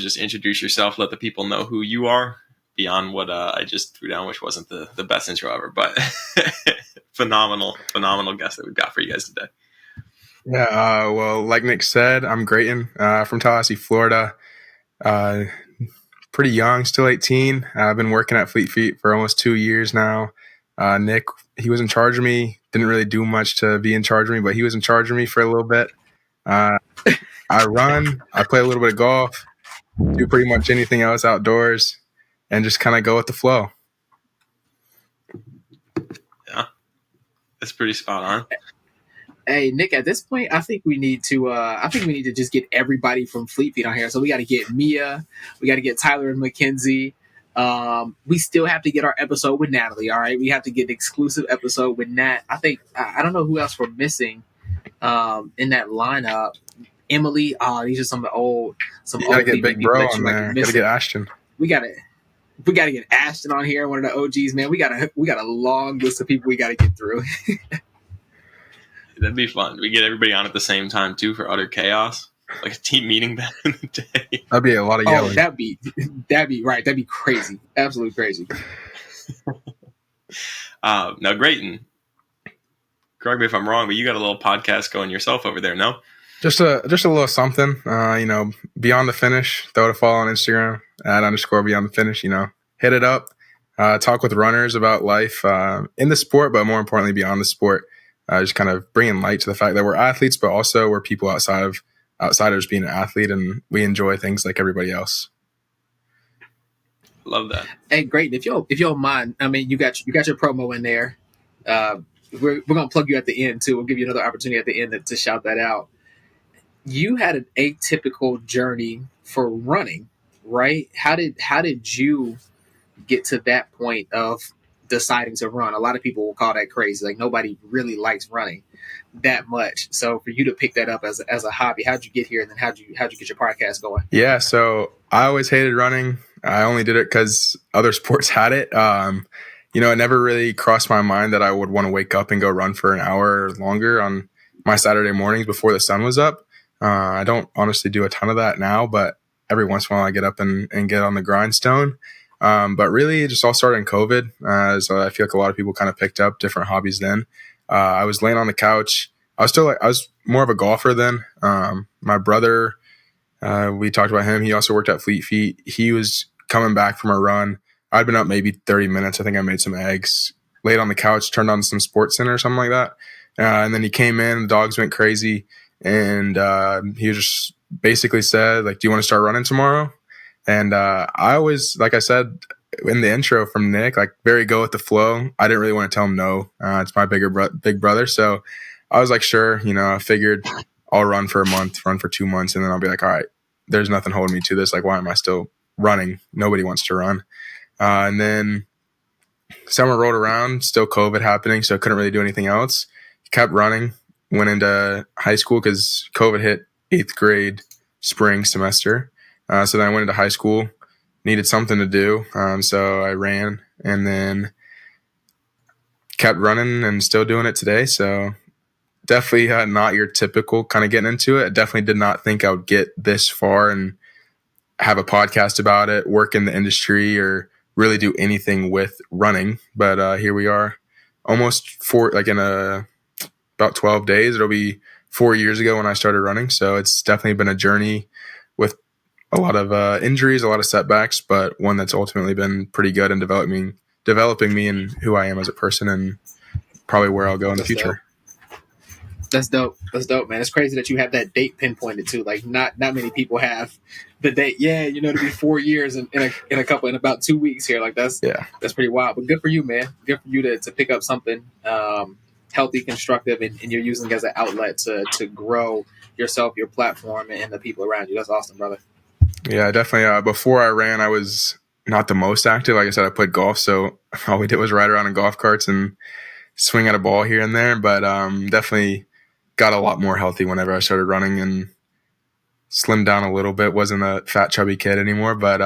just introduce yourself, let the people know who you are beyond what I just threw down, which wasn't the best intro ever, but phenomenal guest that we've got for you guys today. Yeah, well, like Nick said, I'm Grayton from Tallahassee, Florida. Pretty young, still 18. I've been working at Fleet Feet for almost 2 years now. Nick, he was in charge of me. Didn't really do much to be in charge of me, but he was in charge of me for a little bit. I run, I play a little bit of golf, do pretty much anything else outdoors, and just kind of go with the flow. Yeah, that's pretty spot on. Hey, Nick, at this point, I think we need to just get everybody from Fleet Feet on here. So we got to get Mia, we got to get Tyler and Mackenzie. We still have to get our episode with Natalie. All right, we have to get an exclusive episode with Nat. I don't know who else we're missing in that lineup. Emily, these are some old get Big Bro on there. Gotta get Ashton. We gotta get Ashton on here, one of the OGs, man. We got a long list of people we gotta get through. That'd be fun. We get everybody on at the same time too for utter chaos, like a team meeting back in the day. That'd be a lot of yelling. That'd be right. That'd be crazy. Absolutely crazy. Now, Grayton, correct me if I'm wrong, but you got a little podcast going yourself over there, no? Just a little something. Beyond the Finish. Throw it a follow on Instagram @_Beyond the Finish. Hit it up. Talk with runners about life in the sport, but more importantly, beyond the sport. Just kind of bringing light to the fact that we're athletes, but also we're people outsiders being an athlete, and we enjoy things like everybody else. Love that. Hey, great. If you don't mind, I mean, you got your promo in there. We're gonna plug you at the end too. We'll give you another opportunity at the end to shout that out. You had an atypical journey for running, right? How did you get to that point of deciding to run? A lot of people will call that crazy. Like, nobody really likes running that much. So for you to pick that up as a hobby, how'd you get here? And then how'd you get your podcast going? Yeah. So I always hated running. I only did it because other sports had it. It never really crossed my mind that I would want to wake up and go run for an hour or longer on my Saturday mornings before the sun was up. I don't honestly do a ton of that now, but every once in a while I get up and get on the grindstone. But really, it just all started in COVID. So I feel like a lot of people kind of picked up different hobbies then. I was laying on the couch. I was more of a golfer then. My brother, we talked about him. He also worked at Fleet Feet. He was coming back from a run. I'd been up maybe 30 minutes. I think I made some eggs, laid on the couch, turned on some Sports Center or something like that. And then he came in, the dogs went crazy. And he just basically said, like, do you want to start running tomorrow? And I always, like I said in the intro from Nick, like, very go with the flow. I didn't really want to tell him no. It's my big brother. So I was like, sure. I figured I'll run for a month, run for 2 months, and then I'll be like, all right, there's nothing holding me to this. Like, why am I still running? Nobody wants to run. And then summer rolled around, still COVID happening, so I couldn't really do anything else. Kept running. Went into high school because COVID hit 8th grade spring semester. So then I went into high school, needed something to do. So I ran and then kept running and still doing it today. So definitely not your typical kind of getting into it. I definitely did not think I would get this far and have a podcast about it, work in the industry, or really do anything with running. But here we are, almost about 12 days. It'll be 4 years ago when I started running. So it's definitely been a journey with a lot of injuries, a lot of setbacks, but one that's ultimately been pretty good in developing me and who I am as a person, and probably where I'll go in the future. That's dope, man. It's crazy that you have that date pinpointed too. Like, not many people have the date. Yeah, to be 4 years in about 2 weeks here. Like, that's pretty wild. But good for you, man. Good for you to pick up something healthy, constructive, and you're using it as an outlet to grow yourself, your platform, and the people around you. That's awesome, brother. Yeah, definitely. Before I ran, I was not the most active. Like I said, I played golf, so all we did was ride around in golf carts and swing at a ball here and there. But definitely got a lot more healthy whenever I started running and slimmed down a little bit. Wasn't a fat, chubby kid anymore, but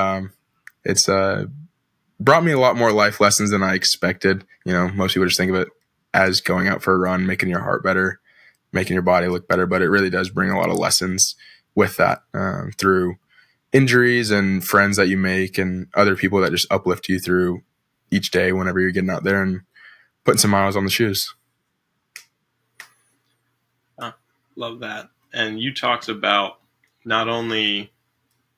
it's brought me a lot more life lessons than I expected. Most people just think of it as going out for a run, making your heart better, making your body look better, but it really does bring a lot of lessons with that through injuries and friends that you make and other people that just uplift you through each day whenever you're getting out there and putting some miles on the shoes. Love that. And you talked about not only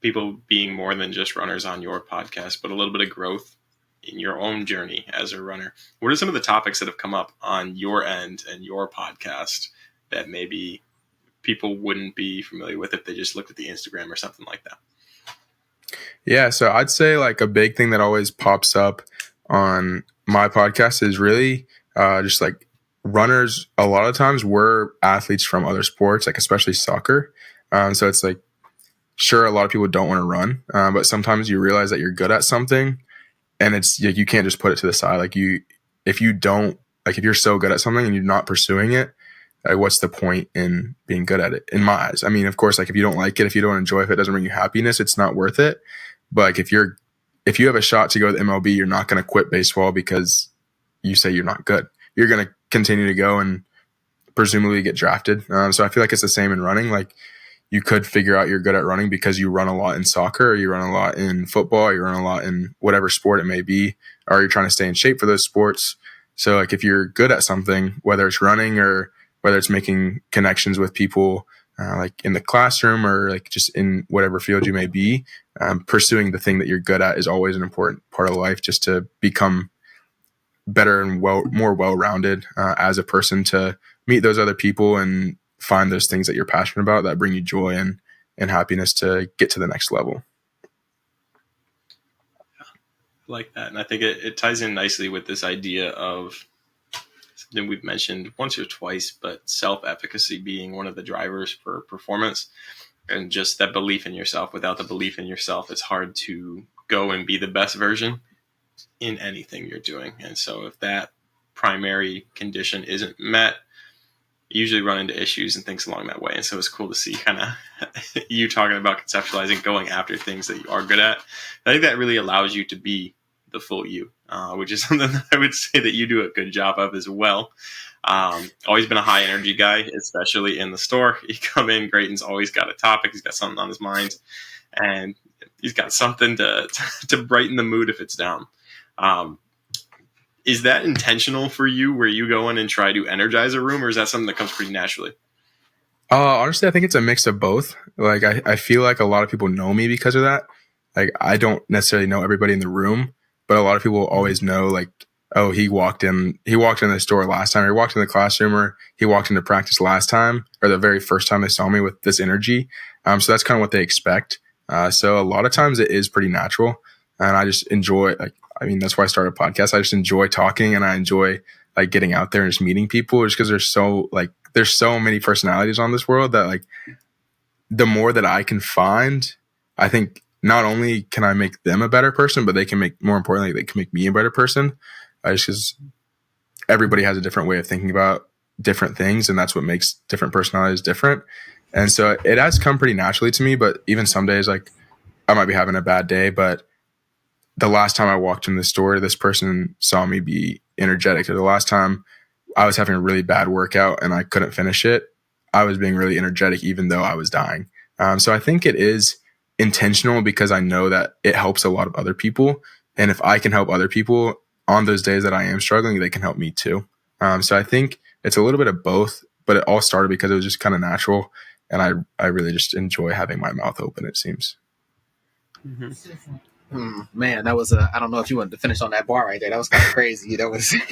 people being more than just runners on your podcast, but a little bit of growth in your own journey as a runner. What are some of the topics that have come up on your end and your podcast that maybe people wouldn't be familiar with if they just looked at the Instagram or something like that? Yeah, so I'd say like a big thing that always pops up on my podcast is really just like runners. A lot of times we're athletes from other sports, like especially soccer. So it's like, sure, a lot of people don't want to run, but sometimes you realize that you're good at something, and it's like you can't just put it to the side. Like if you're so good at something and you're not pursuing it, like what's the point in being good at it? In my eyes, I mean, of course, like if you don't like it, if you don't enjoy it, if it doesn't bring you happiness, it's not worth it. But like if you have a shot to go to the MLB, you're not going to quit baseball because you say you're not good. You're going to continue to go and presumably get drafted. So I feel like it's the same in running. Like you could figure out you're good at running because you run a lot in soccer, or you run a lot in football, or you run a lot in whatever sport it may be, or you're trying to stay in shape for those sports. So like if you're good at something, whether it's running or whether it's making connections with people like in the classroom or like just in whatever field you may be, pursuing the thing that you're good at is always an important part of life, just to become better and more well-rounded as a person, to meet those other people and find those things that you're passionate about that bring you joy and happiness to get to the next level. I like that. And I think it ties in nicely with this idea of something we've mentioned once or twice, but self-efficacy being one of the drivers for performance, and just that belief in yourself. Without the belief in yourself, it's hard to go and be the best version in anything you're doing. And so if that primary condition isn't met, you usually run into issues and things along that way. And so it's cool to see kind of you talking about conceptualizing, going after things that you are good at. I think that really allows you to be the full you, which is something that I would say that you do a good job of as well. Always been a high energy guy, especially in the store. You come in, Grayton's always got a topic. He's got something on his mind, and he's got something to brighten the mood if it's down. Is that intentional for you, where you go in and try to energize a room, or is that something that comes pretty naturally? Honestly, I think it's a mix of both. Like I feel like a lot of people know me because of that. Like I don't necessarily know everybody in the room, but a lot of people always know, like, oh, he walked in the store last time, or he walked in the classroom, or he walked into practice last time, or the very first time they saw me with this energy. So that's kind of what they expect. So a lot of times it is pretty natural, and I just enjoy, that's why I started a podcast. I just enjoy talking, and I enjoy like getting out there and just meeting people, just because there's so many personalities on this world that like the more that I can find, I think not only can I make them a better person, but more importantly, they can make me a better person. Just because everybody has a different way of thinking about different things, and that's what makes different personalities different. And so it has come pretty naturally to me, but even some days, like I might be having a bad day, but the last time I walked in the store, this person saw me be energetic. Or the last time I was having a really bad workout and I couldn't finish it, I was being really energetic even though I was dying. So I think it is intentional because I know that it helps a lot of other people. And if I can help other people on those days that I am struggling, they can help me too. So I think it's a little bit of both, but it all started because it was just kind of natural. And I really just enjoy having my mouth open, it seems. Mm-hmm. Man, that was I don't know if you wanted to finish on that bar right there. That was kind of crazy. That was I'm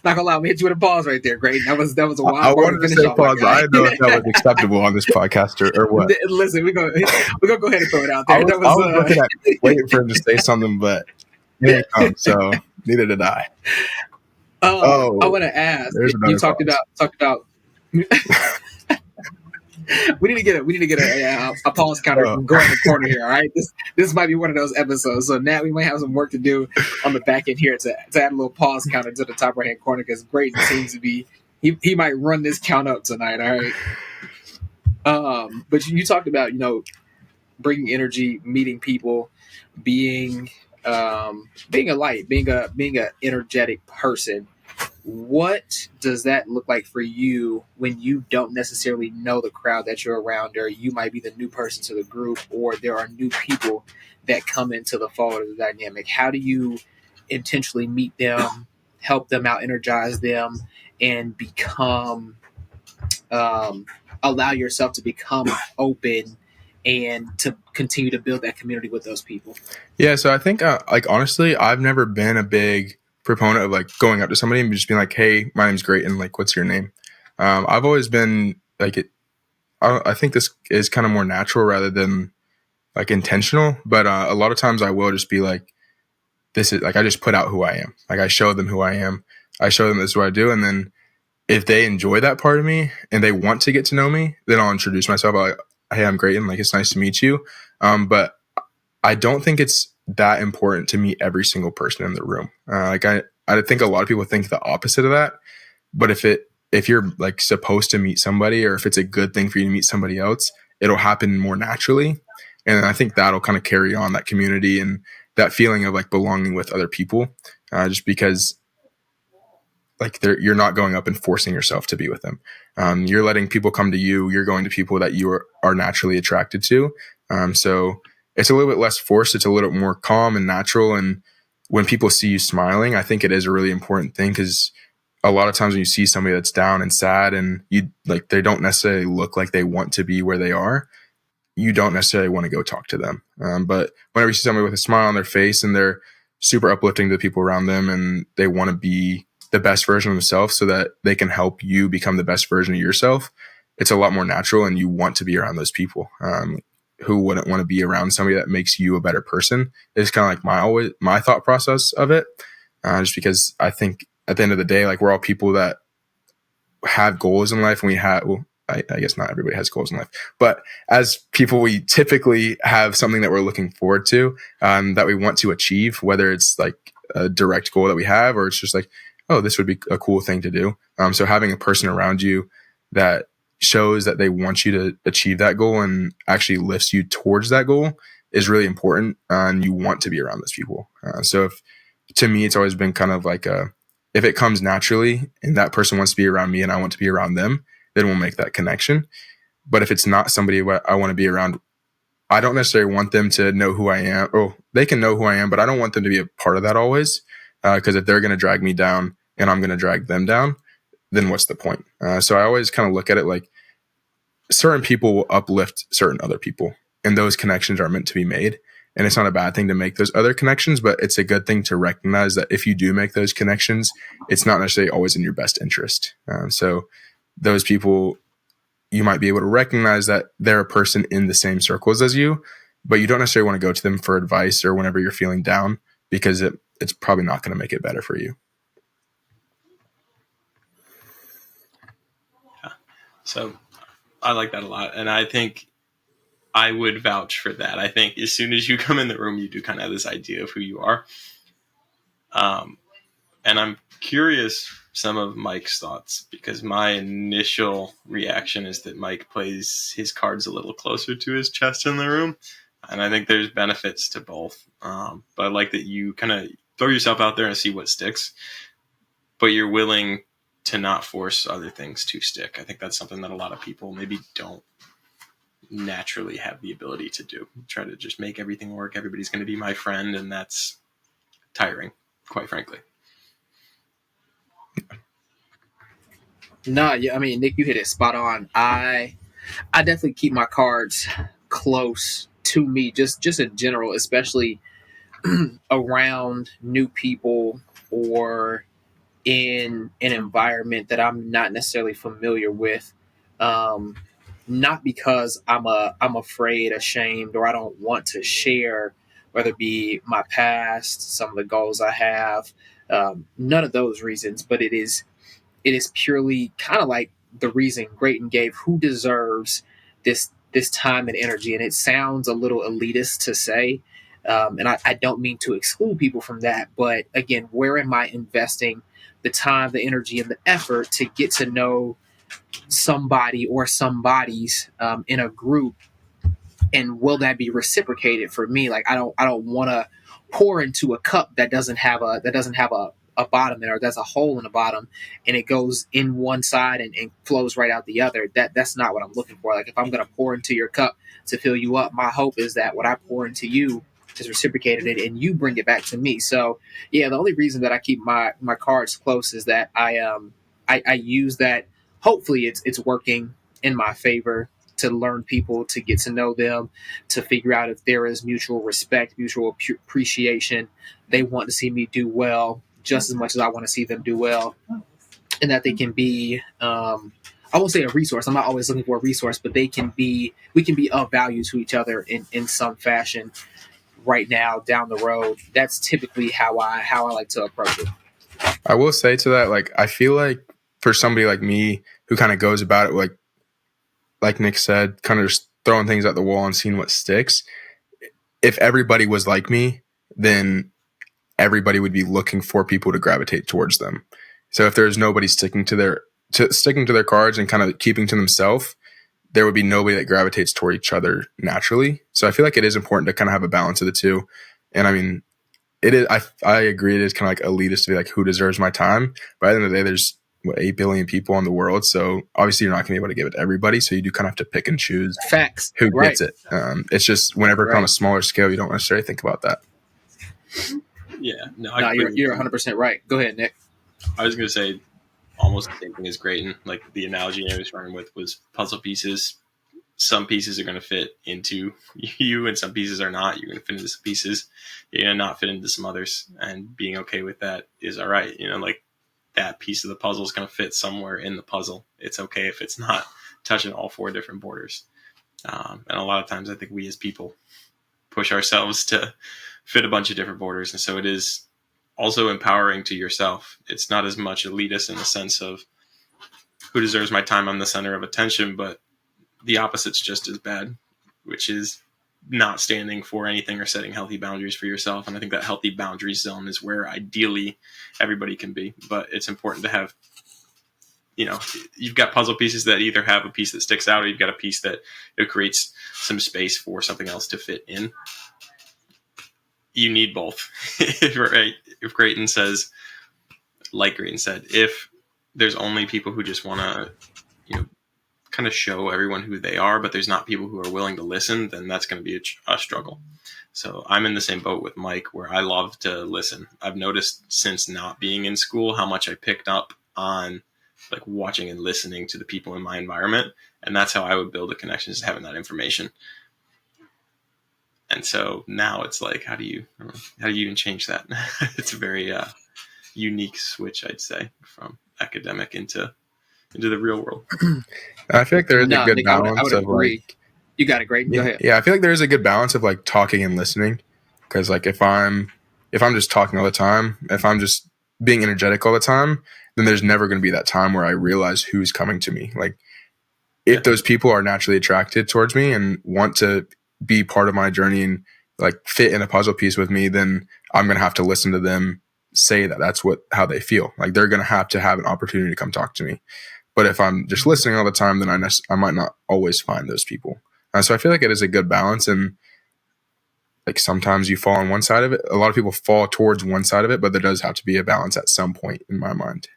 not gonna lie, I'm gonna hit you with a pause right there, Grayton. That was a wild I bar wanted to to finish say on. pause, but I didn't know if that was acceptable on this podcast or what. Listen, we're gonna go ahead and throw it out I there. was looking at waiting for him to say something, but here it comes, so neither did I. I want to ask. You talked about. We need to get a pause counter going in the corner here. All right, this might be one of those episodes. So now we might have some work to do on the back end here to add a little pause counter to the top right hand corner, because Grayton seems to be he might run this count up tonight. All right. But you talked about bringing energy, meeting people, being a light, being a energetic person. What does that look like for you when you don't necessarily know the crowd that you're around, or you might be the new person to the group, or there are new people that come into the fold of the dynamic? How do you intentionally meet them, help them out, energize them, and become allow yourself to become open and to continue to build that community with those people? Yeah, so I think like honestly, I've never been a big proponent of like going up to somebody and just being like, "Hey, my name's Grayton. Like, what's your name?" I've always been like it. I think this is kind of more natural rather than like intentional. But a lot of times I will just be like, "This is like," I just put out who I am. Like I show them who I am. I show them this is what I do, and then if they enjoy that part of me and they want to get to know me, then I'll introduce myself. I'll like, "Hey, I'm Grayton. Like, it's nice to meet you." But I don't think it's that important to meet every single person in the room. I think a lot of people think the opposite of that. But if you're like supposed to meet somebody, or if it's a good thing for you to meet somebody else, it'll happen more naturally. And I think that'll kind of carry on that community and that feeling of like belonging with other people, just because like you're not going up and forcing yourself to be with them. You're letting people come to you. You're going to people that you are naturally attracted to. So it's a little bit less forced. It's a little more calm and natural. And when people see you smiling, I think it is a really important thing, because a lot of times when you see somebody that's down and sad and you like, they don't necessarily look like they want to be where they are, you don't necessarily want to go talk to them. But whenever you see somebody with a smile on their face and they're super uplifting to the people around them and they want to be the best version of themselves so that they can help you become the best version of yourself, it's a lot more natural, and you want to be around those people. Who wouldn't want to be around somebody that makes you a better person? It's kind of like my thought process of it, just because I think at the end of the day, like we're all people that have goals in life, and we have, well, I guess not everybody has goals in life, but as people, we typically have something that we're looking forward to, that we want to achieve, whether it's like a direct goal that we have, or it's just like, oh, this would be a cool thing to do. So having a person around you that shows that they want you to achieve that goal and actually lifts you towards that goal is really important, and you want to be around those people. So to me, it's always been kind of like if it comes naturally and that person wants to be around me and I want to be around them, then we'll make that connection. But if it's not somebody I want to be around, I don't necessarily want them to know who I am. Oh, they can know who I am, but I don't want them to be a part of that always. Because if they're going to drag me down and I'm going to drag them down, then what's the point? So I always kind of look at it like certain people will uplift certain other people, and those connections are meant to be made. And it's not a bad thing to make those other connections, but it's a good thing to recognize that if you do make those connections, it's not necessarily always in your best interest. So those people, you might be able to recognize that they're a person in the same circles as you, but you don't necessarily want to go to them for advice or whenever you're feeling down, because it's probably not going to make it better for you. Yeah. So I like that a lot. And I think I would vouch for that. I think as soon as you come in the room, you do kind of have this idea of who you are. And I'm curious some of Mike's thoughts, because my initial reaction is that Mike plays his cards a little closer to his chest in the room. And I think there's benefits to both. But I like that you kind of throw yourself out there and see what sticks, but you're willing to not force other things to stick. I think that's something that a lot of people maybe don't naturally have the ability to do. Try to just make everything work. Everybody's going to be my friend, and that's tiring, quite frankly. No, yeah, I mean, Nick, you hit it spot on. I definitely keep my cards close to me, just in general, especially around new people or in an environment that I'm not necessarily familiar with. Um, Not because I'm afraid, ashamed, or I don't want to share, whether it be my past, some of the goals I have, none of those reasons, but it is purely kind of like the reason Grayton gave, who deserves this time and energy. And it sounds a little elitist to say, and I don't mean to exclude people from that, but again, where am I investing the time, the energy, and the effort to get to know somebody or somebodies in a group, and will that be reciprocated for me? Like I don't want to pour into a cup that doesn't have a bottom there, or there's a hole in the bottom, and it goes in one side and flows right out the other. That's not what I'm looking for. Like if I'm going to pour into your cup to fill you up, my hope is that what I pour into you is reciprocated it, and you bring it back to me. So yeah, the only reason that I keep my cards close is that I use that. Hopefully, it's working in my favor to learn people, to get to know them, to figure out if there is mutual respect, mutual appreciation. They want to see me do well just as much as I want to see them do well, and that they can be. I won't say a resource. I'm not always looking for a resource, but they can be. We can be of value to each other in some fashion. Right now, down the road, that's typically how I like to approach it. I will say to that, like, I feel like for somebody like me who kind of goes about it like Nick said, kind of just throwing things at the wall and seeing what sticks. If everybody was like me, then everybody would be looking for people to gravitate towards them. So if there's nobody sticking to their cards and kind of keeping to themselves, there would be nobody that gravitates toward each other naturally. So I feel like it is important to kind of have a balance of the two. And I mean, it is. I agree. It is kind of like elitist to be like, who deserves my time? But at the end of the day, there's 8 billion people in the world. So obviously you're not going to be able to give it to everybody. So you do kind of have to pick and choose Facts. who Right. gets it. It's just whenever it's on a smaller scale, you don't necessarily think about that. Yeah, no, you're 100% right. Go ahead, Nick. I was going to say almost the same thing as Grayton. Like the analogy I was running with was puzzle pieces. Some pieces are going to fit into you, and some pieces are not. You're going to fit into some pieces. You're going to not fit into some others, and being okay with that is all right. You know, like that piece of the puzzle is going to fit somewhere in the puzzle. It's okay if it's not touching all 4 different borders. And a lot of times, I think we as people push ourselves to fit a bunch of different borders, and so it is also empowering to yourself. It's not as much elitist in the sense of who deserves my time, I'm the center of attention, but the opposite's just as bad, which is not standing for anything or setting healthy boundaries for yourself. And I think that healthy boundary zone is where ideally everybody can be. But it's important to have, you know, you've got puzzle pieces that either have a piece that sticks out or you've got a piece that it creates some space for something else to fit in. You need both. Right? If Grayton says, like Grayton said, if there's only people who just want to, you know, kind of show everyone who they are, but there's not people who are willing to listen, then that's going to be a struggle. So I'm in the same boat with Mike where I love to listen. I've noticed since not being in school how much I picked up on like watching and listening to the people in my environment. And that's how I would build a connection, is having that information. And so now it's like, how do you even change that? It's a very unique switch, I'd say, from academic into the real world. I feel like there is a good balance. I would agree. Like, you got it, Grayton. Go ahead. Yeah, I feel like there is a good balance of like talking and listening, because like if I'm just talking all the time, if I'm just being energetic all the time, then there's never going to be that time where I realize who's coming to me. Like if those people are naturally attracted towards me and want to be part of my journey and like fit in a puzzle piece with me, then I'm going to have to listen to them say that that's how they feel. Like they're going to have an opportunity to come talk to me. But if I'm just listening all the time, then I might not always find those people. So I feel like it is a good balance. And like sometimes you fall on one side of it. A lot of people fall towards one side of it, but there does have to be a balance at some point in my mind.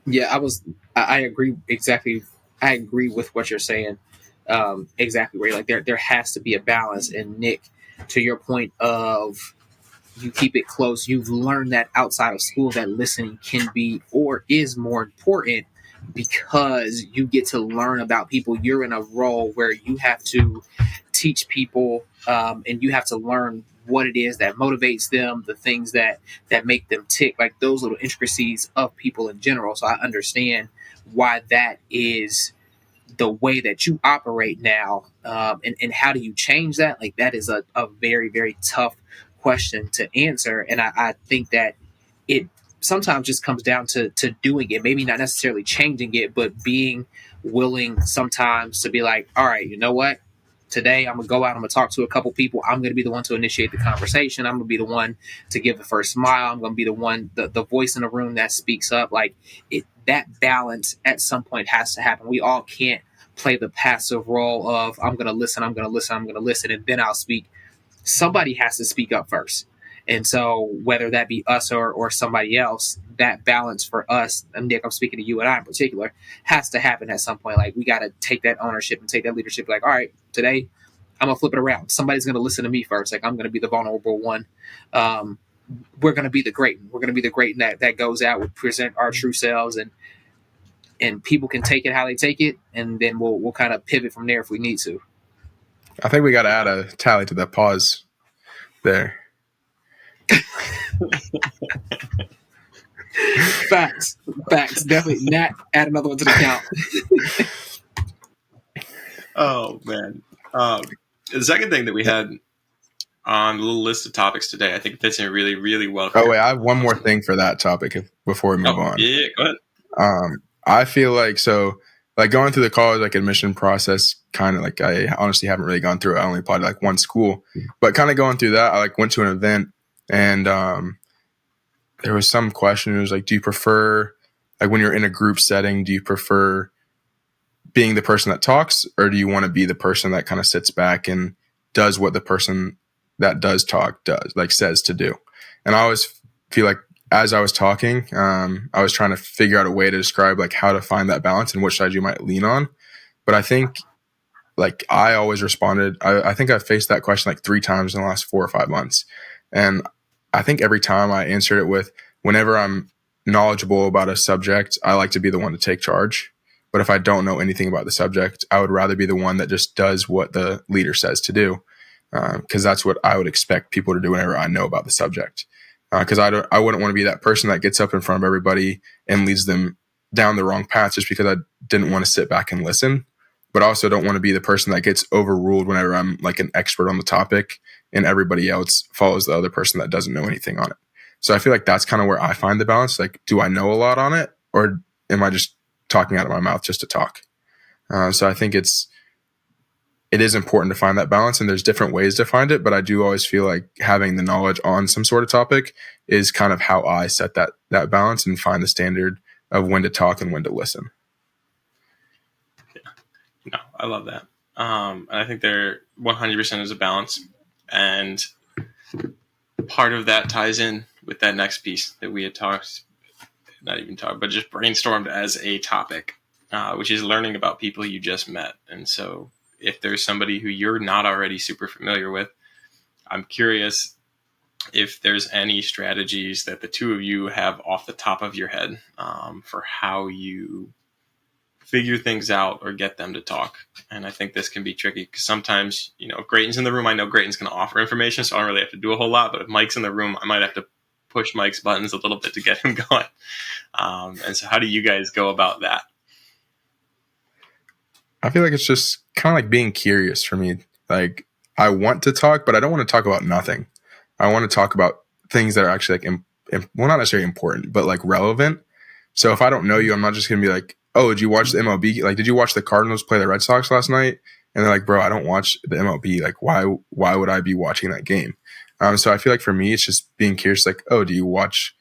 Yeah, I agree exactly. I agree with what you're saying. Exactly right. Like there has to be a balance. And Nick, to your point of you keep it close, you've learned that outside of school that listening can be or is more important because you get to learn about people. You're in a role where you have to teach people and you have to learn what it is that motivates them, the things that make them tick, like those little intricacies of people in general. So I understand why that is the way that you operate now. And how do you change that? Like that is a very, very tough question to answer. And I think that it sometimes just comes down to doing it, maybe not necessarily changing it, but being willing sometimes to be like, all right, you know what? Today I'm going to go out, I'm going to talk to a couple people. I'm going to be the one to initiate the conversation. I'm going to be the one to give the first smile. I'm going to be the one, the voice in the room that speaks up. Like that balance at some point has to happen. We all can't play the passive role of I'm going to listen, and then I'll speak. Somebody has to speak up first. And so whether that be us or somebody else, that balance for us, and Nick, I'm speaking to you and I in particular, has to happen at some point. Like we got to take that ownership and take that leadership. Like, all right, today I'm gonna flip it around. Somebody's gonna listen to me first. Like I'm gonna be the vulnerable one. We're gonna be the Grayton. We're gonna be the Grayton that goes out. We present our true selves, and people can take it how they take it, and then we'll kind of pivot from there if we need to. I think we got to add a tally to the pause there. Facts. Definitely. Nat, add another one to the count. Oh man. The second thing that we had on the little list of topics today, I think fits in really, really well. Oh wait, I have one more thing for that topic before we move on. Yeah, go ahead. I feel like going through the college admission process, kind of I honestly haven't really gone through it. I only applied to one school, but kind of going through that, I went to an event and there was some question. It was do you prefer when you're in a group setting, do you prefer being the person that talks, or do you want to be the person that kind of sits back and does what the person that does talk does, says to do? And I always feel as I was talking, I was trying to figure out a way to describe how to find that balance and which side you might lean on. But I think I always responded. I think I faced that question 3 times in the last 4 or 5 months. And I think every time I answered it with, whenever I'm knowledgeable about a subject, I like to be the one to take charge. But if I don't know anything about the subject, I would rather be the one that just does what the leader says to do. Because that's what I would expect people to do whenever I know about the subject. Because I wouldn't want to be that person that gets up in front of everybody and leads them down the wrong path just because I didn't want to sit back and listen. But I also don't want to be the person that gets overruled whenever I'm an expert on the topic and everybody else follows the other person that doesn't know anything on it. So I feel that's kind of where I find the balance. Do I know a lot on it, or am I just talking out of my mouth just to talk? So I think it is important to find that balance, and there's different ways to find it. But I do always feel having the knowledge on some sort of topic is kind of how I set that balance and find the standard of when to talk and when to listen. No, I love that. And I think there 100% is a balance. And part of that ties in with that next piece that we had just brainstormed as a topic, which is learning about people you just met. And so if there's somebody who you're not already super familiar with, I'm curious if there's any strategies that the two of you have off the top of your head for how you figure things out or get them to talk. And I think this can be tricky because sometimes, if Grayton's in the room, I know Grayton's going to offer information, so I don't really have to do a whole lot. But if Mike's in the room, I might have to push Mike's buttons a little bit to get him going. And so how do you guys go about that? I feel it's just kind of being curious for me. I want to talk, but I don't want to talk about nothing. I want to talk about things that are actually not necessarily important, but relevant. So if I don't know you, I'm not just going to be oh, did you watch the MLB? Did you watch the Cardinals play the Red Sox last night? And they're bro, I don't watch the MLB. Why would I be watching that game? So I feel for me, it's just being curious. Oh, do you watch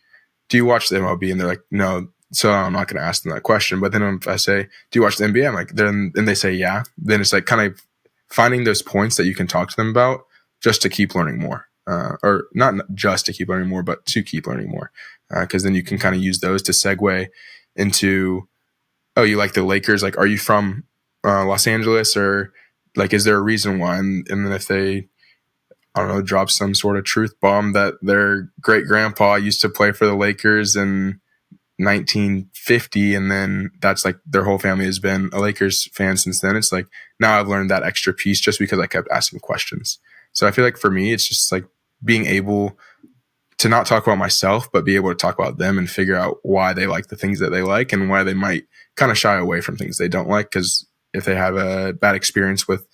the MLB? And they're no. So I'm not going to ask them that question. But then if I say, do you watch the NBA? I'm then they say, yeah. Then it's kind of finding those points that you can talk to them about just to keep learning more. Or not just to keep learning more, but to keep learning more. Because then you can kind of use those to segue into, oh, you like the Lakers? Are you from Los Angeles? Or is there a reason why? And then if they, I don't know, drop some sort of truth bomb that their great grandpa used to play for the Lakers in 1950, and then that's their whole family has been a Lakers fan since then. It's now I've learned that extra piece just because I kept asking questions. So I feel for me, it's just being able to not talk about myself, but be able to talk about them and figure out why they like the things that they like and why they might kind of shy away from things they don't like. Because if they have a bad experience with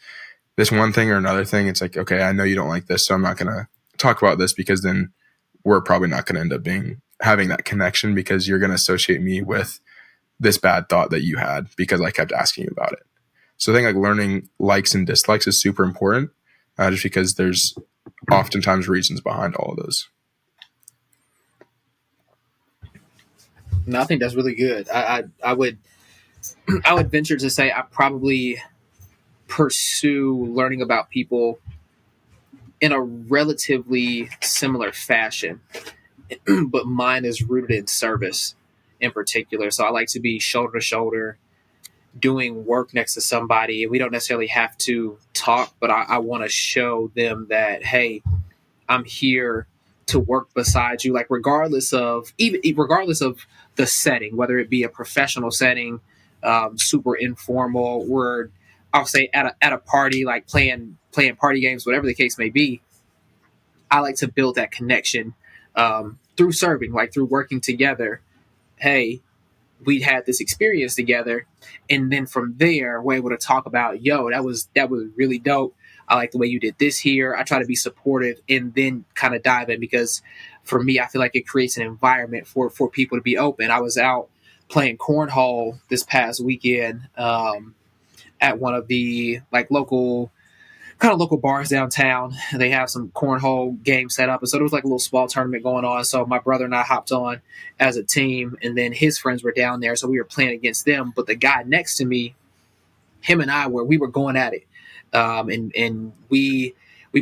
this one thing or another thing, it's okay, I know you don't like this, so I'm not going to talk about this, because then we're probably not going to end up having that connection, because you're going to associate me with this bad thought that you had because I kept asking you about it. So I think learning likes and dislikes is super important, just because there's oftentimes reasons behind all of those. No, I think that's really good. I would venture to say I probably pursue learning about people in a relatively similar fashion, but mine is rooted in service in particular. So I like to be shoulder to shoulder doing work next to somebody. We don't necessarily have to talk, but I want to show them that, hey, I'm here to work beside you, like regardless of the setting, whether it be a professional setting, super informal, or I'll say at a party, like playing party games, whatever the case may be. I like to build that connection through serving, like through working together. Hey, we had this experience together, and then from there we're able to talk about, yo, that was really dope. I like the way you did this here. I try to be supportive and then kind of dive in, because for me, I feel like it creates an environment for people to be open. I was out playing cornhole this past weekend, at one of the like local bars downtown. They have some cornhole games set up, and so there was like a little small tournament going on. So my brother and I hopped on as a team, and then his friends were down there, so we were playing against them. But the guy next to me, him and we were going at it, and we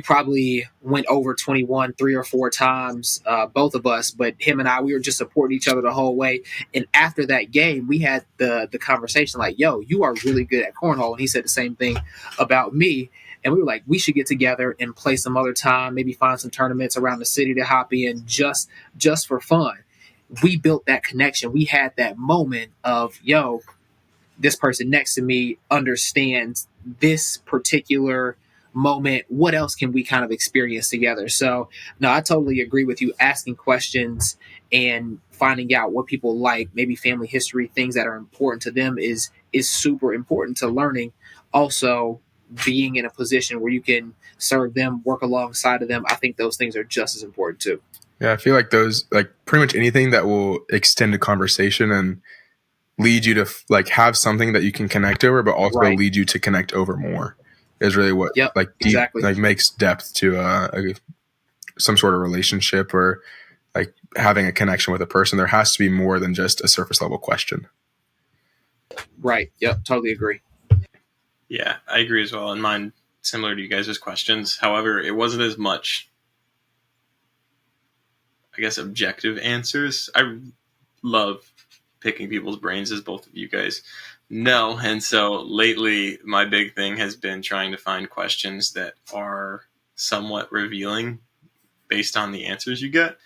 probably went over 21 3 or 4 times, both of us. But him and we were just supporting each other the whole way. And after that game, we had the conversation like, "Yo, you are really good at cornhole," and he said the same thing about me. And we were like, we should get together and play some other time, maybe find some tournaments around the city to hop in, just for fun. We built that connection. We had that moment of, yo, this person next to me understands this particular moment. What else can we kind of experience together? So, no, I totally agree with you. Asking questions and finding out what people like, maybe family history, things that are important to them, is super important to learning. Also, being in a position where you can serve them, work alongside of them, I think those things are just as important too. Yeah, I feel like those, like pretty much anything that will extend a conversation and lead you to like have something that you can connect over, but also Right. lead you to connect over more, is really what Yep. like deep, Exactly. like makes depth to some sort of relationship, or like having a connection with a person. There has to be more than just a surface level question. Right. Yep. Totally agree. Yeah, I agree as well. And mine, similar to you guys' questions. However, it wasn't as much, I guess, objective answers. I love picking people's brains, as both of you guys know. And so lately, my big thing has been trying to find questions that are somewhat revealing based on the answers you get.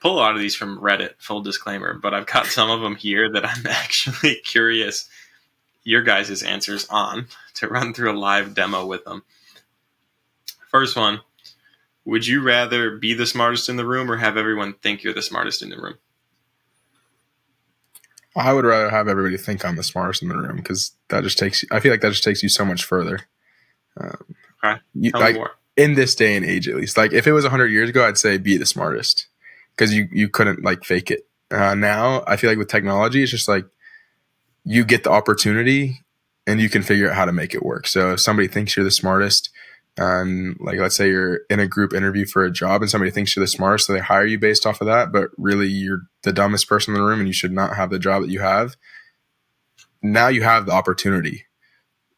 Pull a lot of these from Reddit, full disclaimer, but I've got some of them here that I'm actually curious your guys' answers on, to run through a live demo with them. First one, would you rather be the smartest in the room or have everyone think you're the smartest in the room? I would rather have everybody think I'm the smartest in the room, because that just takes you, I feel like that just takes you so much further. Okay, tell Like me more. in this day and age, at least, like if it was 100 years ago, I'd say be the smartest, because you couldn't like fake it. Now I feel like with technology, it's just like you get the opportunity and you can figure out how to make it work. So if somebody thinks you're the smartest, and like let's say you're in a group interview for a job and somebody thinks you're the smartest, so they hire you based off of that, but really you're the dumbest person in the room and you should not have the job that you have. Now you have the opportunity.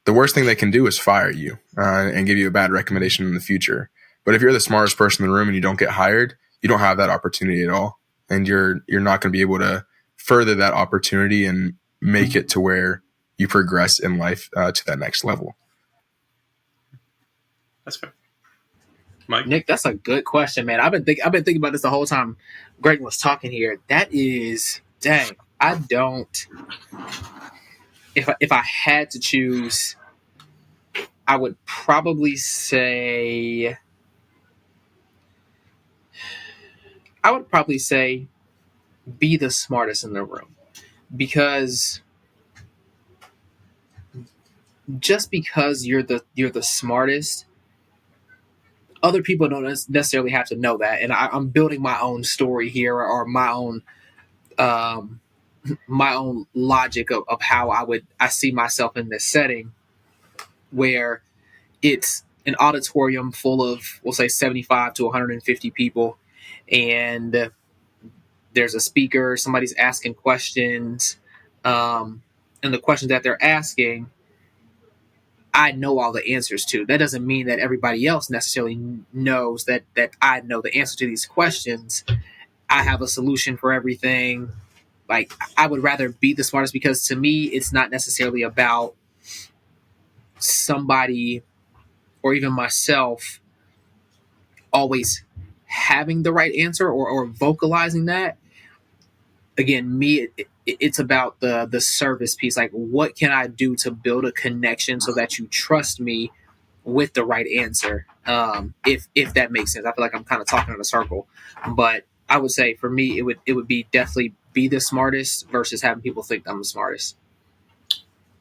The worst thing they can do is fire you and give you a bad recommendation in the future. But if you're the smartest person in the room and you don't get hired, you don't have that opportunity at all, and you're not going to be able to further that opportunity and make it to where you progress in life to that next level. That's fair. Mike? Nick, that's a good question, man. I've been thinking about this the whole time Grayton was talking here. That is, dang. I don't. If I had to choose, I would probably say. I would probably say be the smartest in the room, because just because you're the smartest, other people don't necessarily have to know that. And I'm building my own story here, or um, my own logic of how I see myself in this setting, where it's an auditorium full of, we'll say, 75 to 150 people, and there's a speaker, somebody's asking questions, and the questions that they're asking, I know all the answers to. That doesn't mean that everybody else necessarily knows that I know the answer to these questions. I have a solution for everything. Like, I would rather be the smartest, because to me, it's not necessarily about somebody or even myself always having the right answer, or vocalizing that. Again, me, it's about the service piece. Like, what can I do to build a connection so that you trust me with the right answer? If that makes sense. I feel like I'm kind of talking in a circle, but I would say for me, it would be definitely be the smartest versus having people think I'm the smartest.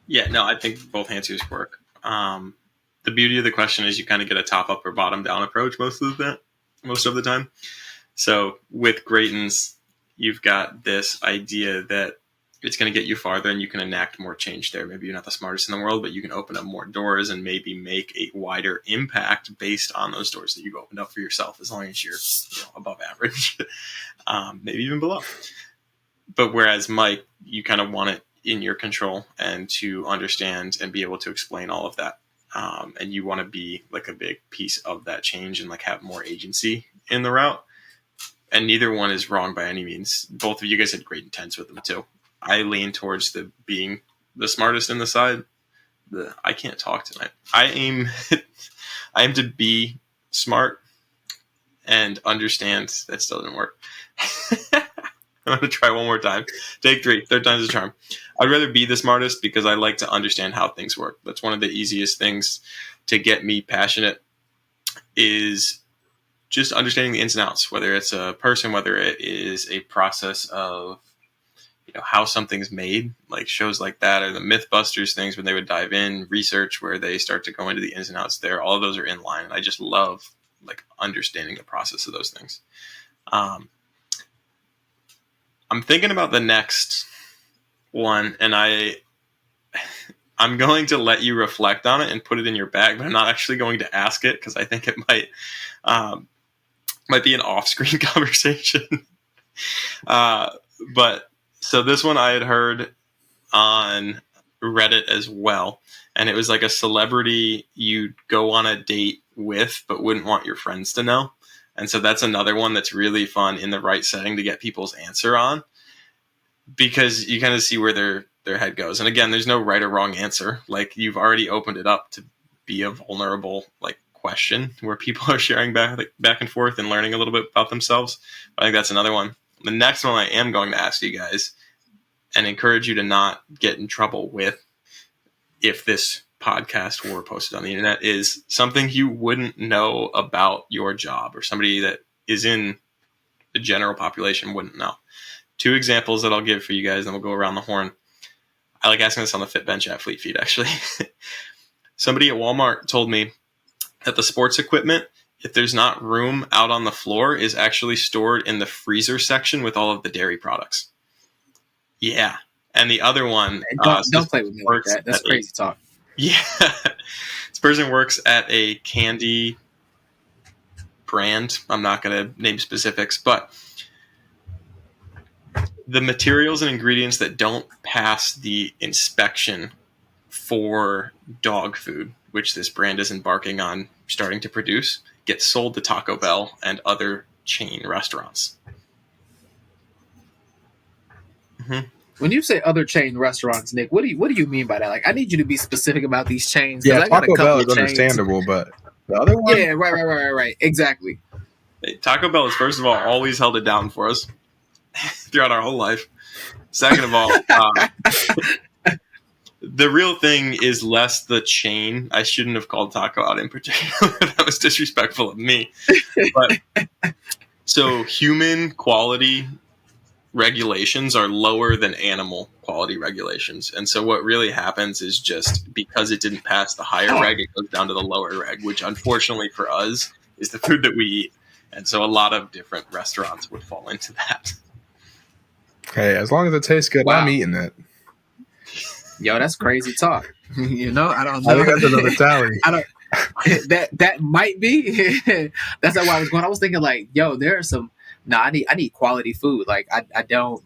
Yeah, no, I think both answers work. The beauty of the question is you kind of get a top up or bottom down approach most of the time. So with Grayton's, you've got this idea that it's going to get you farther and you can enact more change there. Maybe you're not the smartest in the world, but you can open up more doors and maybe make a wider impact based on those doors that you've opened up for yourself, as long as you're above average, maybe even below. But whereas Mike, you kind of want it in your control and to understand and be able to explain all of that. And you want to be like a big piece of that change and like have more agency in the route. And neither one is wrong by any means. Both of you guys had great intents with them too. I lean towards the being the smartest in the side. I can't talk tonight. I aim to be smart and understand. That still didn't work. I'm going to try one more time. Take 3. Third time's a charm. I'd rather be the smartest because I like to understand how things work. That's one of the easiest things to get me passionate, is just understanding the ins and outs, whether it's a person, whether it is a process of how something's made, like shows like that, or the Mythbusters things when they would dive in, research where they start to go into the ins and outs there. All of those are in line. And I just love like understanding the process of those things. I'm thinking about the next one, and I'm going to let you reflect on it and put it in your bag, but I'm not actually going to ask it because I think it might be an off-screen conversation. But so this one I had heard on Reddit as well, and it was like a celebrity you'd go on a date with but wouldn't want your friends to know. And so that's another one that's really fun in the right setting to get people's answer on, because you kind of see where their head goes. And again, there's no right or wrong answer. Like, you've already opened it up to be a vulnerable like question where people are sharing back and forth and learning a little bit about themselves. I think that's another one. The next one I am going to ask you guys and encourage you to not get in trouble with, if this podcast were posted on the internet, is something you wouldn't know about your job, or somebody that is in the general population wouldn't know. 2 examples that I'll give for you guys, and we'll go around the horn. I like asking this on the FitBench athlete feed, actually. Somebody at Walmart told me that the sports equipment, if there's not room out on the floor, is actually stored in the freezer section with all of the dairy products. Yeah. And the other one... Don't play with me like that. That's crazy talk. Yeah. This person works at a candy brand. I'm not going to name specifics, but the materials and ingredients that don't pass the inspection for dog food, which this brand is embarking on starting to produce, get sold to Taco Bell and other chain restaurants. Mm-hmm. When you say other chain restaurants, Nick, what do you mean by that? Like, I need you to be specific about these chains. Yeah, I got a Taco couple Bell of is chains. understandable, but the other one? Yeah, right. Exactly. Hey, Taco Bell has, first of all, always held it down for us throughout our whole life. Second of all, the real thing is less the chain. I shouldn't have called Taco out in particular. That was disrespectful of me. But so human quality regulations are lower than animal quality regulations. And so what really happens is, just because it didn't pass the higher reg, it goes down to the lower reg, which unfortunately for us is the food that we eat. And so a lot of different restaurants would fall into that. Hey, as long as it tastes good, Wow. I'm eating it. Yo, that's crazy talk. I don't know. I think that's another tally. I don't. That might be. That's not why I was going. I was thinking like, yo, there are some. No, I need quality food. Like I don't.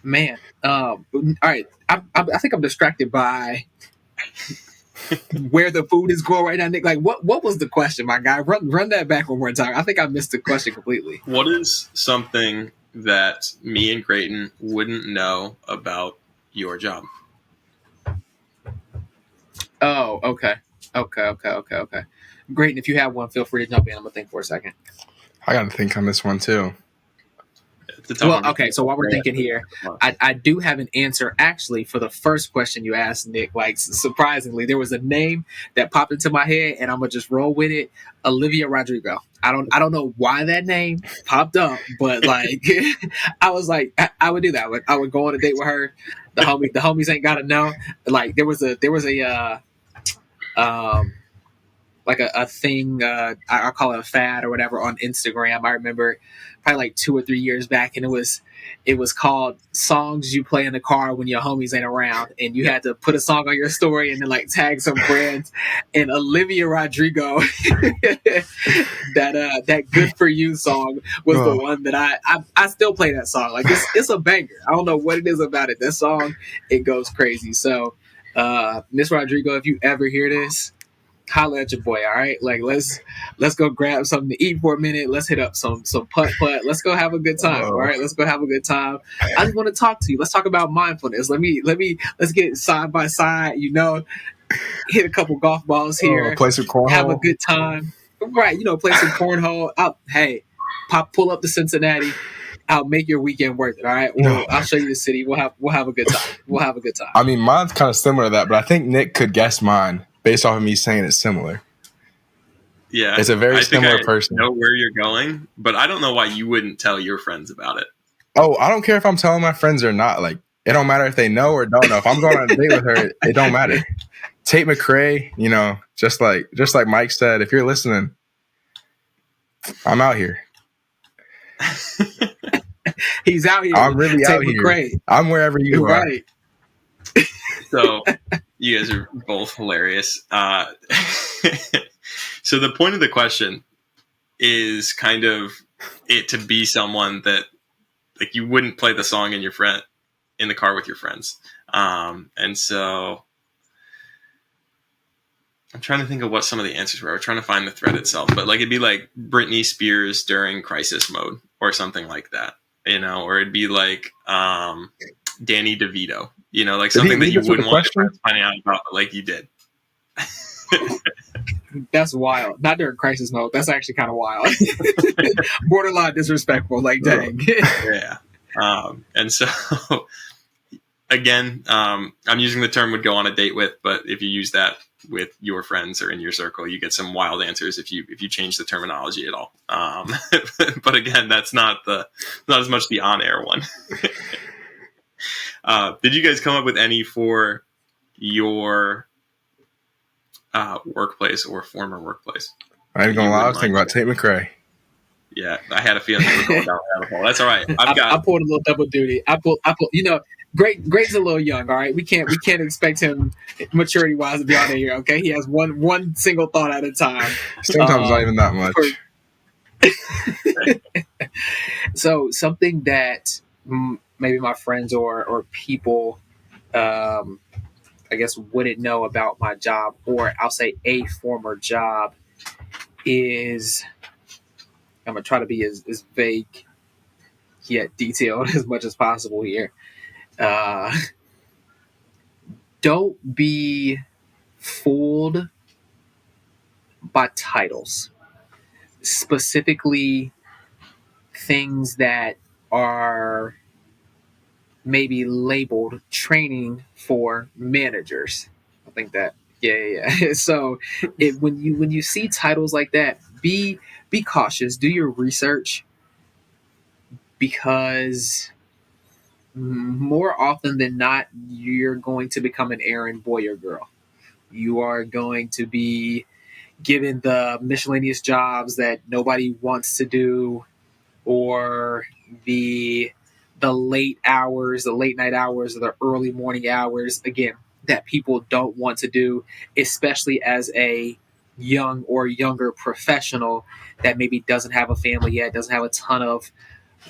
Man. All right. I think I'm distracted by where the food is going right now, Nick? Like, what was the question, my guy? Run that back one more time. I think I missed the question completely. What is something that me and Grayton wouldn't know about your job? Oh, okay. Great. And if you have one, feel free to jump in. I'm gonna think for a second. I got to think on this one too. It's a tough one. Okay. So while we're thinking here, I do have an answer actually for the first question you asked, Nick. Like, surprisingly, there was a name that popped into my head, and I'm gonna just roll with it. Olivia Rodrigo. I don't know why that name popped up, but like, I was like, I would do that. I would go on a date with her. The homies ain't gotta know. Like, there was a like a thing, I call it a fad or whatever on Instagram. I remember probably like 2 or 3 years back, and it was called songs you play in the car when your homies ain't around, and you had to put a song on your story and then like tag some friends. And Olivia Rodrigo, that "Good for You" song was the one that I still play that song. Like, it's a banger. I don't know what it is about it. That song, it goes crazy. So, Miss Rodrigo, if you ever hear this, holla at your boy, all right? Like, let's go grab something to eat for a minute. Let's hit up some putt. Let's go have a good time, all right? Let's go have a good time. I just want to talk to you. Let's talk about mindfulness. Let's get side by side, hit a couple golf balls here. Play some cornhole. Have a good time. Right, play some cornhole. Hey, pull up to Cincinnati. I'll make your weekend worth it, all right? I'll show you the city. We'll have a good time. We'll have a good time. I mean, mine's kind of similar to that, but I think Nick could guess mine based off of me saying it's similar. Yeah. It's a very similar person. I know where you're going, but I don't know why you wouldn't tell your friends about it. Oh, I don't care if I'm telling my friends or not. Like, it don't matter if they know or don't know. If I'm going on a date with her, it don't matter. Tate McRae, just like Mike said, if you're listening, I'm out here. He's out here. I'm really Tate out McRae. here. I'm wherever you are. Right. So you guys are both hilarious. So the point of the question is kind of it to be someone that, like, you wouldn't play the song in the car with your friends. And so I'm trying to think of what some of the answers were. I was trying to find the thread itself, but like, it'd be like Britney Spears during crisis mode or something like that, or it'd be like Danny DeVito, like something that you wouldn't want your friends finding out about, but like you did. That's wild. Not during crisis mode. That's actually kind of wild. Borderline disrespectful. Like, dang. Yeah. And so, again, I'm using the term "would go on a date with," but if you use that with your friends or in your circle, you get some wild answers if you change the terminology at all. But again, that's not as much the on-air one. Did you guys come up with any for your workplace or former workplace? I ain't gonna lie, I was thinking about Tate McRae. Yeah, I had a feeling you were going down that hole. That's all right. I pulled a little double duty. I pulled. Grayton's a little young. All right, we can't expect him maturity wise to be on here. Okay, he has one single thought at a time. Sometimes not even that much. So something that maybe my friends or people, I guess, wouldn't know about my job, or I'll say a former job, is, I'm going to try to be as vague yet detailed as much as possible here. Don't be fooled by titles, specifically things that are maybe labeled training for managers. I think that, yeah. So when you see titles like that, be cautious. Do your research, because more often than not, you're going to become an errand boy or girl. You are going to be given the miscellaneous jobs that nobody wants to do, or the late hours, the late night hours, or the early morning hours, again, that people don't want to do, especially as a young or younger professional that maybe doesn't have a family yet, doesn't have a ton of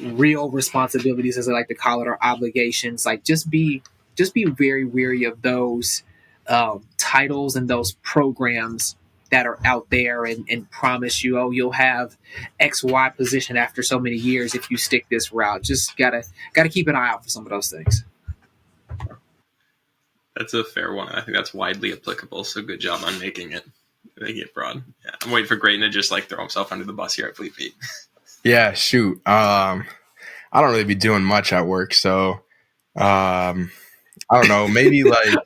real responsibilities, as I like to call it, or obligations. Like, just be very wary of those titles and those programs that are out there and promise you, oh, you'll have XY position after so many years if you stick this route. Just gotta keep an eye out for some of those things. That's a fair one. I think that's widely applicable. So good job on making it broad. Yeah, I'm waiting for Grayton to just like throw himself under the bus here at Fleet Feet. Yeah, shoot. I don't really be doing much at work, so I don't know. Maybe like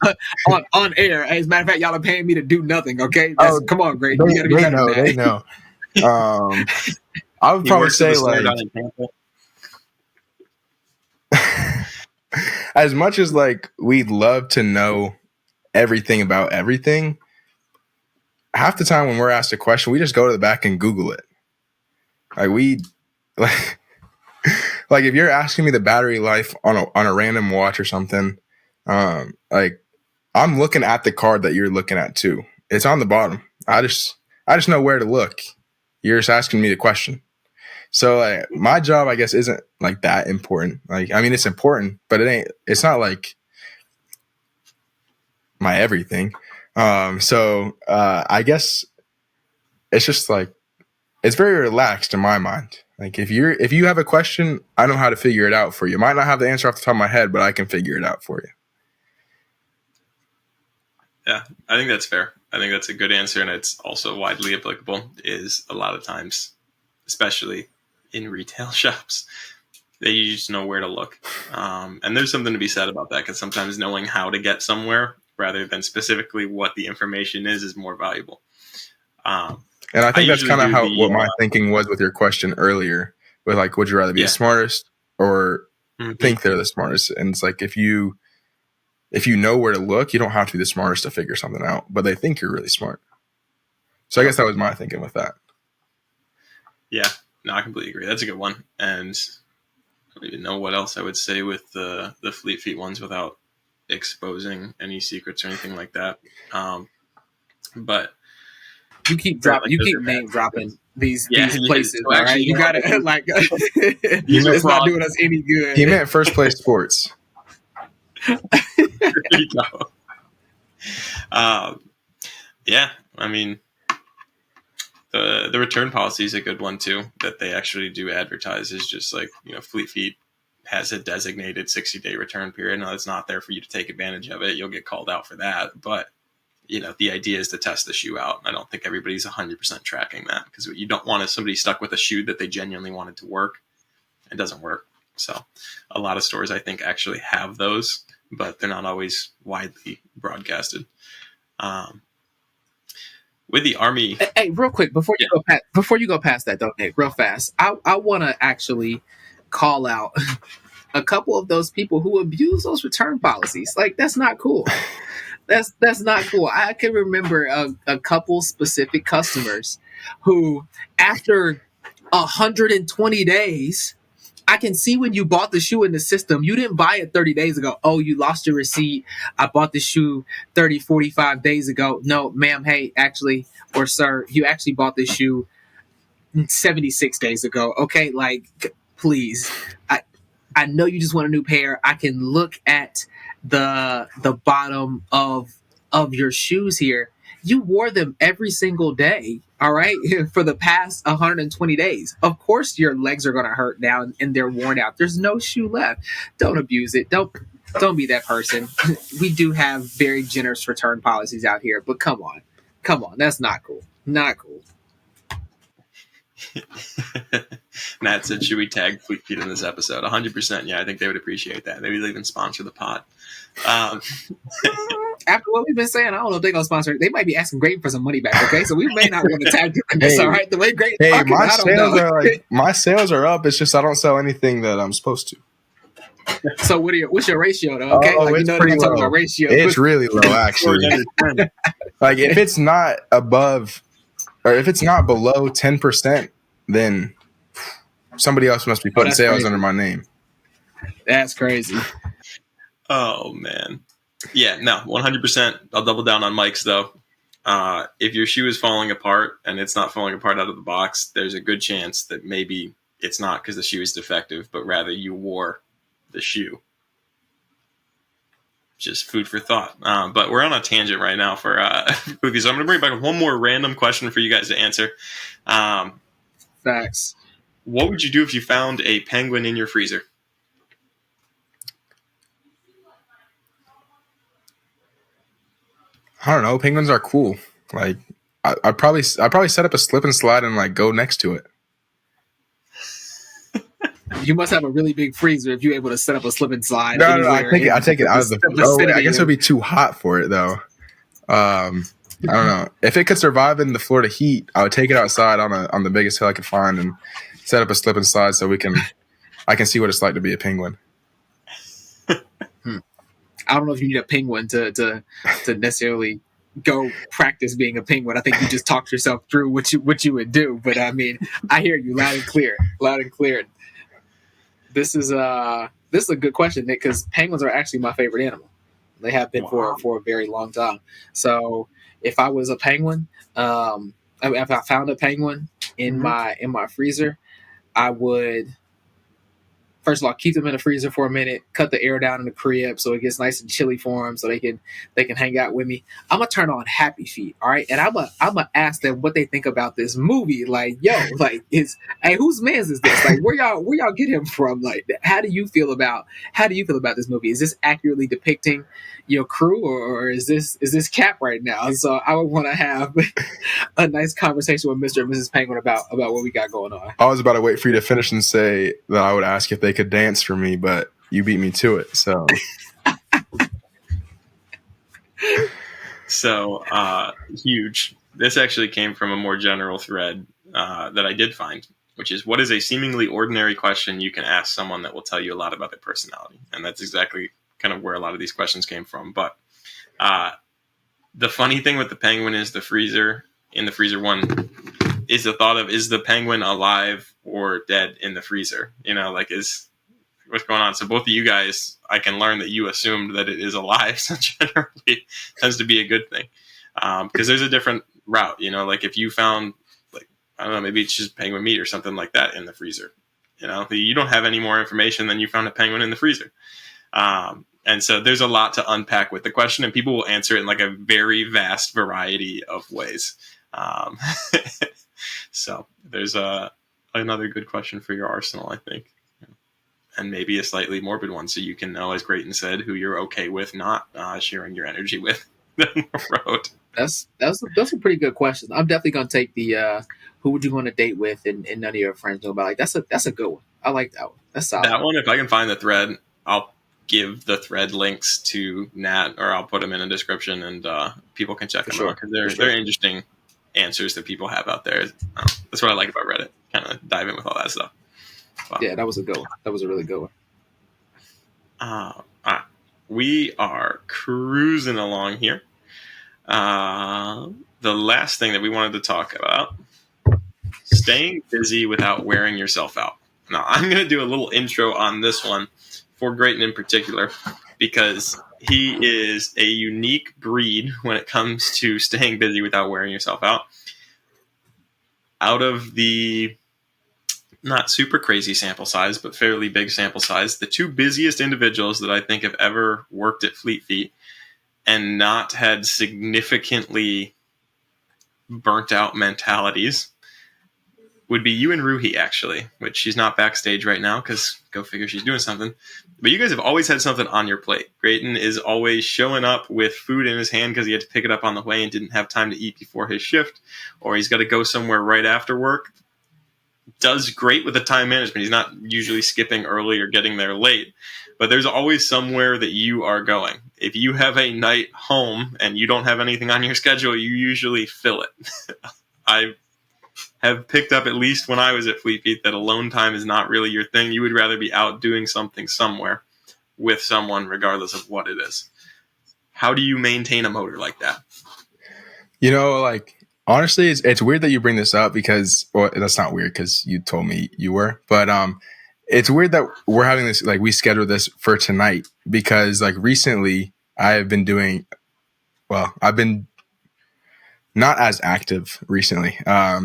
on air. As a matter of fact, y'all are paying me to do nothing. Okay, come on, Grayton. You gotta be better than that. They know. I would probably say like as much as like we'd love to know everything about everything, half the time when we're asked a question, we just go to the back and Google it. Like if you're asking me the battery life on a random watch or something, like I'm looking at the card that you're looking at too. It's on the bottom. I just know where to look. You're just asking me the question. So like, my job, I guess, isn't like that important. Like, I mean, it's important, but it's not like my everything. So I guess it's just like, it's very relaxed in my mind. Like if you have a question, I know how to figure it out for you. Might not have the answer off the top of my head, but I can figure it out for you. Yeah, I think that's fair. I think that's a good answer, and it's also widely applicable. Is a lot of times, especially in retail shops, that you just know where to look. And there's something to be said about that, because sometimes knowing how to get somewhere rather than specifically what the information is more valuable. And I think that's kind of what my thinking was with your question earlier, with like, would you rather be the smartest or think they're the smartest? And it's like, if you know where to look, you don't have to be the smartest to figure something out, but they think you're really smart. So I guess that was my thinking with that. Yeah, no, I completely agree. That's a good one. And I don't even know what else I would say with the Fleet Feet ones without exposing any secrets or anything like that. But you keep name dropping these places, so all right? You got to like it's not doing us any good. He meant First Place Sports. There you go. Yeah, I mean, the return policy is a good one too, that they actually do advertise. Is just like, Fleet Feet has a designated 60-day return period. Now, it's not there for you to take advantage of it. You'll get called out for that, but the idea is to test the shoe out. I don't think everybody's 100% tracking that, because you don't want somebody stuck with a shoe that they genuinely wanted to work. It doesn't work. So a lot of stores, I think, actually have those, but they're not always widely broadcasted. With the Army. Hey, real quick, before you go past that though, Nick, real fast, I want to actually call out a couple of those people who abuse those return policies. Like, that's not cool. That's not cool. I can remember a couple specific customers who, after 120 days, I can see when you bought the shoe in the system, you didn't buy it 30 days ago. Oh, you lost your receipt. I bought the shoe 30, 45 days ago. No, ma'am, hey, actually, or sir, you actually bought this shoe 76 days ago. Okay, like, please. I know you just want a new pair. I can look at the bottom of your shoes here. You wore them every single day, all right, for the past 120 days. Of course your legs are going to hurt now and they're worn out. There's no shoe left. Don't abuse it. Don't be that person. We do have very generous return policies out here, but come on. That's not cool. Not cool. Matt said, should we tag Fleet Feet in this episode? 100%. Yeah, I think they would appreciate that. Maybe they even sponsor the pod. After what we've been saying, I don't know if they're going to sponsor it. They might be asking Grayton for some money back, okay? So we may not want to tag you in this, all right? The way Grayton's talking, I don't know. My sales are up. It's just I don't sell anything that I'm supposed to. So what's your ratio, though? Okay, it's pretty low. Ratio. It's really low, actually. Like, if it's not above, or if it's not below 10%, then somebody else must be putting sales under my name. That's crazy. Oh, man. Yeah, no, 100%. I'll double down on Mike's, though. If your shoe is falling apart and it's not falling apart out of the box, there's a good chance that maybe it's not because the shoe is defective, but rather you wore the shoe. just food for thought. But we're on a tangent right now for movies. So I'm going to bring back one more random question for you guys to answer. Facts. What would you do if you found a penguin in your freezer? I don't know. Penguins are cool. Like I'd probably set up a slip and slide and like go next to it. You must have a really big freezer if you're able to set up a slip and slide. No, I take it out of the. Oh, wait, I guess it would be too hot for it though. I don't know. If it could survive in the Florida heat, I would take it outside on the biggest hill I could find and set up a slip and slide so I can see what it's like to be a penguin. I don't know if you need a penguin to necessarily go practice being a penguin. I think you just talked yourself through what you would do. But I mean, I hear you loud and clear. This is a good question, Nick, because penguins are actually my favorite animal. They have been for a very long time. So if I was a penguin, if I found a penguin in my freezer, I would, first of all, keep them in the freezer for a minute, cut the air down in the crib so it gets nice and chilly for them, so they can hang out with me. I'm gonna turn on Happy Feet, all right, and I'm gonna ask them what they think about this movie. Like, yo, like, hey, whose man's is this? Like, where y'all get him from? Like, how do you feel about this movie? Is this accurately depicting your crew, or is this cap right now? So I would want to have a nice conversation with Mr. and Mrs. Penguin about what we got going on. I was about to wait for you to finish and say that I would ask if they could dance for me, but you beat me to it. So huge. This actually came from a more general thread that I did find, which is, what is a seemingly ordinary question you can ask someone that will tell you a lot about their personality? And that's exactly kind of where a lot of these questions came from. But the funny thing with the penguin is in the freezer one is the thought of, is the penguin alive or dead in the freezer? Like, is what's going on? So both of you guys, I can learn that you assumed that it is alive. So generally tends to be a good thing, because there's a different route. Like if you found, like, I don't know, maybe it's just penguin meat or something like that in the freezer. You don't have any more information than you found a penguin in the freezer. And so there's a lot to unpack with the question, and people will answer it in like a very vast variety of ways. So there's another good question for your arsenal, I think, and maybe a slightly morbid one, so you can know, as Grayton said, who you're okay with not sharing your energy with down the road. That's a pretty good question. I'm definitely gonna take the who would you go on a date with, and none of your friends know about. Like, that's a good one. I like that one. That's solid. That one, if I can find the thread, I'll give the thread links to Nat, or I'll put them in a description, and people can check them out, because they're interesting answers that people have out there. That's what I like about Reddit. Kind of dive in with all that stuff. Wow. Yeah, that was a good one. That was a really good one. We are cruising along here. The last thing that we wanted to talk about: staying busy without wearing yourself out. Now, I'm going to do a little intro on this one for Grayton in particular, because he is a unique breed when it comes to staying busy without wearing yourself out. Out of the not super crazy sample size, but fairly big sample size, the two busiest individuals that I think have ever worked at Fleet Feet and not had significantly burnt out mentalities would be you and Ruhi, actually, which she's not backstage right now because go figure, she's doing something. But you guys have always had something on your plate. Grayton is always showing up with food in his hand because he had to pick it up on the way and didn't have time to eat before his shift, or he's got to go somewhere right after work. Does great with the time management. He's not usually skipping early or getting there late, but there's always somewhere that you are going. If you have a night home and you don't have anything on your schedule, you usually fill it. I have picked up, at least when I was at Fleet Feet, that alone time is not really your thing. You would rather be out doing something somewhere with someone, regardless of what it is. How do you maintain a motor like that? Like, honestly, it's weird that you bring this up, because, well, that's not weird because you told me you were, but it's weird that we're having this, like, we scheduled this for tonight, because, like, recently I've been not as active recently.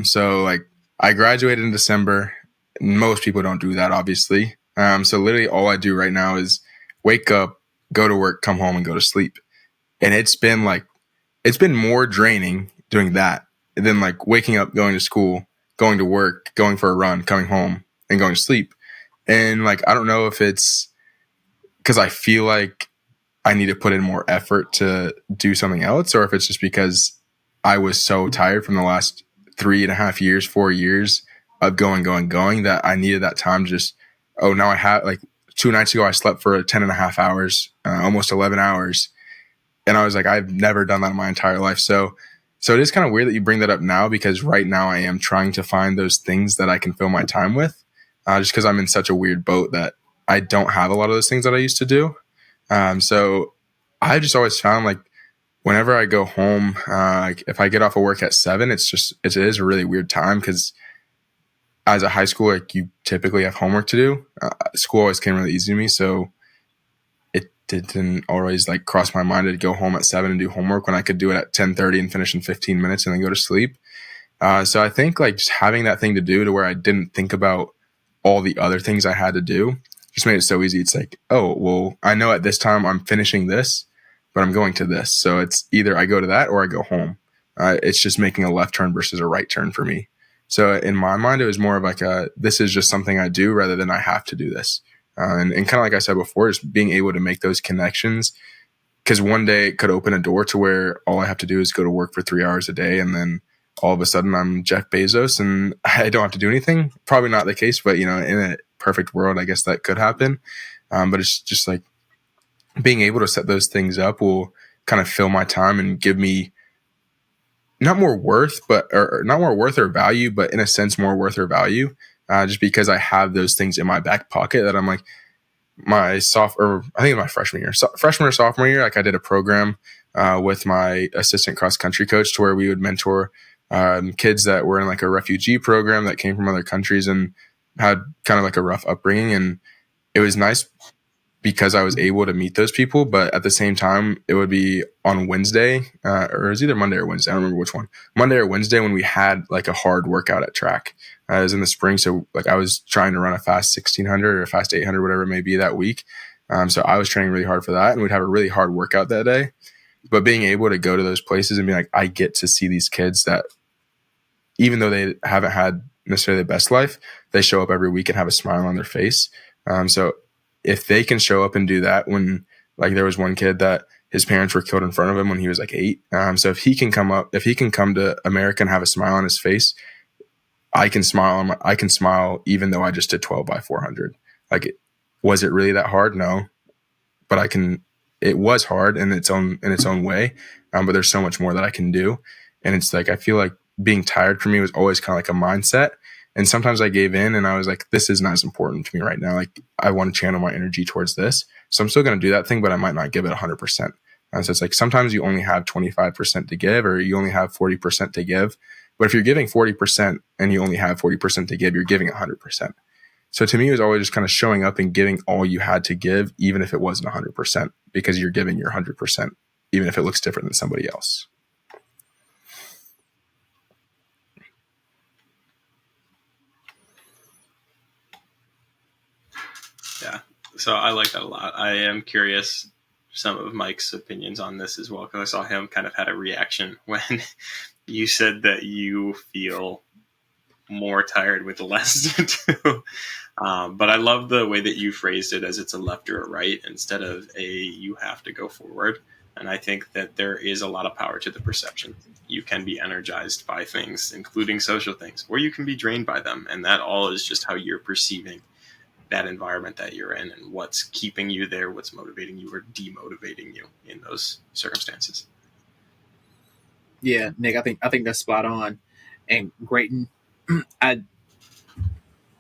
So, like, I graduated in December. Most people don't do that, obviously. So literally all I do right now is wake up, go to work, come home, and go to sleep. And it's been more draining doing that than like waking up, going to school, going to work, going for a run, coming home, and going to sleep. And like, I don't know if it's because I feel like I need to put in more effort to do something else, or if it's just because I was so tired from the last 3.5 years, 4 years of going that I needed that time to just, now I have like 2 nights ago, I slept for 10.5 hours, almost 11 hours. And I was like, I've never done that in my entire life. So it is kind of weird that you bring that up now, because right now I am trying to find those things that I can fill my time with, just because I'm in such a weird boat that I don't have a lot of those things that I used to do. So I just always found like whenever I go home, if I get off of work at 7, it is a really weird time, because as a high school, like you typically have homework to do. School always came really easy to me, so it didn't always like cross my mind to go home at 7 and do homework when I could do it at 10:30 and finish in 15 minutes and then go to sleep. So I think like just having that thing to do to where I didn't think about all the other things I had to do just made it so easy. It's like, oh, well, I know at this time I'm finishing this, but I'm going to this. So it's either I go to that or I go home. It's just making a left turn versus a right turn for me. So in my mind, it was more of like this is just something I do rather than I have to do this. And kind of like I said before, just being able to make those connections, because one day it could open a door to where all I have to do is go to work for 3 hours a day, and then all of a sudden I'm Jeff Bezos and I don't have to do anything. Probably not the case, but in a perfect world, I guess that could happen. But it's just like being able to set those things up will kind of fill my time and give me not more worth, or not more worth or value, but in a sense more worth or value, just because I have those things in my back pocket that I'm like, I think my freshman or sophomore year, like I did a program with my assistant cross country coach to where we would mentor kids that were in like a refugee program that came from other countries and had kind of like a rough upbringing. And it was nice because I was able to meet those people, but at the same time, it would be on Wednesday, or it was either Monday or Wednesday. I don't remember which one. Monday or Wednesday when we had like a hard workout at track. It was in the spring, so like I was trying to run a fast 1600 or a fast 800, whatever it may be that week. So I was training really hard for that, and we'd have a really hard workout that day. But being able to go to those places and be like, I get to see these kids that, even though they haven't had necessarily the best life, they show up every week and have a smile on their face. So if they can show up and do that, when like there was one kid that his parents were killed in front of him when he was like 8. So if he can come to America and have a smile on his face, I can smile. I can smile even though I just did 12 by 400. Like, was it really that hard? No, but it was hard in its own way. But there's so much more that I can do. And it's like, I feel like being tired for me was always kind of like a mindset. And sometimes I gave in and I was like, this isn't as important to me right now. Like, I want to channel my energy towards this. So I'm still going to do that thing, but I might not give it 100%. And so it's like, sometimes you only have 25% to give, or you only have 40% to give. But if you're giving 40% and you only have 40% to give, you're giving 100%. So to me, it was always just kind of showing up and giving all you had to give, even if it wasn't 100%, because you're giving your 100%, even if it looks different than somebody else. Yeah, so I like that a lot. I am curious some of Mike's opinions on this as well, because I saw him kind of had a reaction when you said that you feel more tired with less to do. But I love the way that you phrased it as it's a left or a right instead of you have to go forward. And I think that there is a lot of power to the perception. You can be energized by things, including social things, or you can be drained by them. And that all is just how you're perceiving that environment that you're in and what's keeping you there, what's motivating you or demotivating you in those circumstances. Yeah, Nick, I think that's spot on. And Grayton, I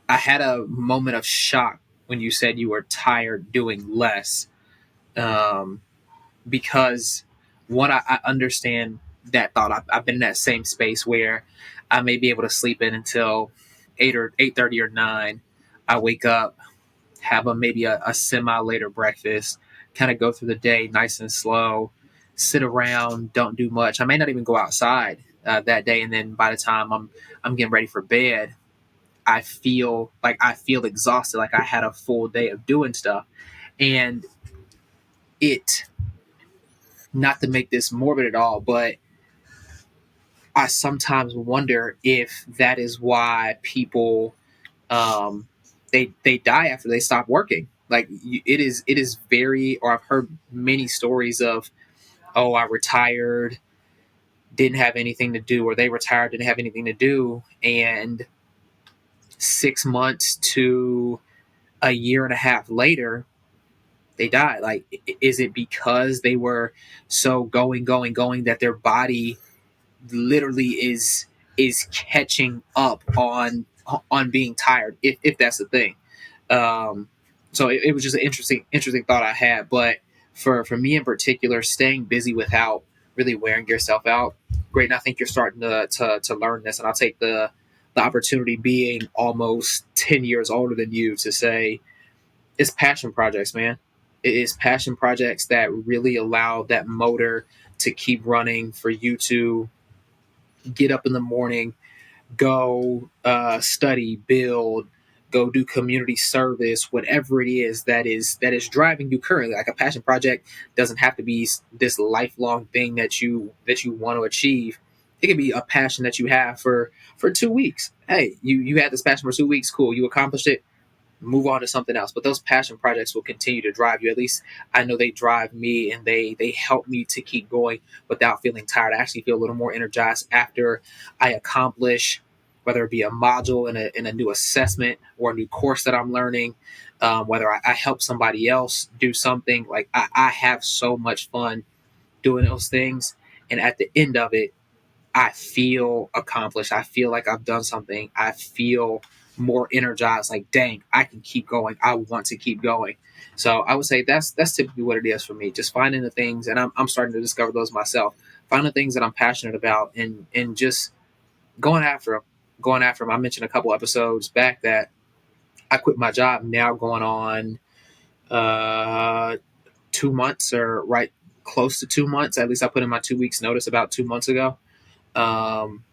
had a moment of shock when you said you were tired doing less, because one, I understand that thought. I've been in that same space where I may be able to sleep in until 8:30 or 9. I wake up, have maybe a semi later breakfast, kind of go through the day nice and slow, sit around, don't do much. I may not even go outside that day, and then by the time I'm getting ready for bed, I feel exhausted, like I had a full day of doing stuff. And it, not to make this morbid at all, but I sometimes wonder if that is why people um, they die after they stop working. Like it is very, or I've heard many stories of, oh, I retired, didn't have anything to do, or they retired, didn't have anything to do, and 6 months to a year and a half later, they die. Like, is it because they were so going that their body literally is catching up on being tired, if that's the thing. So it was just an interesting thought I had. But for me in particular, staying busy without really wearing yourself out, great. And I think you're starting to learn this, and I'll take the opportunity, being almost 10 years older than you, to say it's passion projects, man. It is passion projects that really allow that motor to keep running, for you to get up in the morning, go study, build, go do community service, whatever it is that is driving you currently. Like, a passion project doesn't have to be this lifelong thing that you want to achieve. It can be a passion that you have for 2 weeks. Hey, you had this passion for 2 weeks, cool, you accomplished it, move on to something else. But those passion projects will continue to drive you. At least I know they drive me, and they help me to keep going without feeling tired. I actually feel a little more energized after I accomplish, whether it be a module in a new assessment or a new course that I'm learning, whether I help somebody else do something. Like, I have so much fun doing those things. And at the end of it, I feel accomplished. I feel like I've done something. I feel more energized. Like, dang, I can keep going. I want to keep going. So I would say that's typically what it is for me. Just finding the things, and I'm starting to discover those myself. Find the things that I'm passionate about, and just going after them. Going after them. I mentioned a couple episodes back that I quit my job, now going on 2 months, or right close to 2 months. At least I put in my 2 weeks notice about 2 months ago. Um,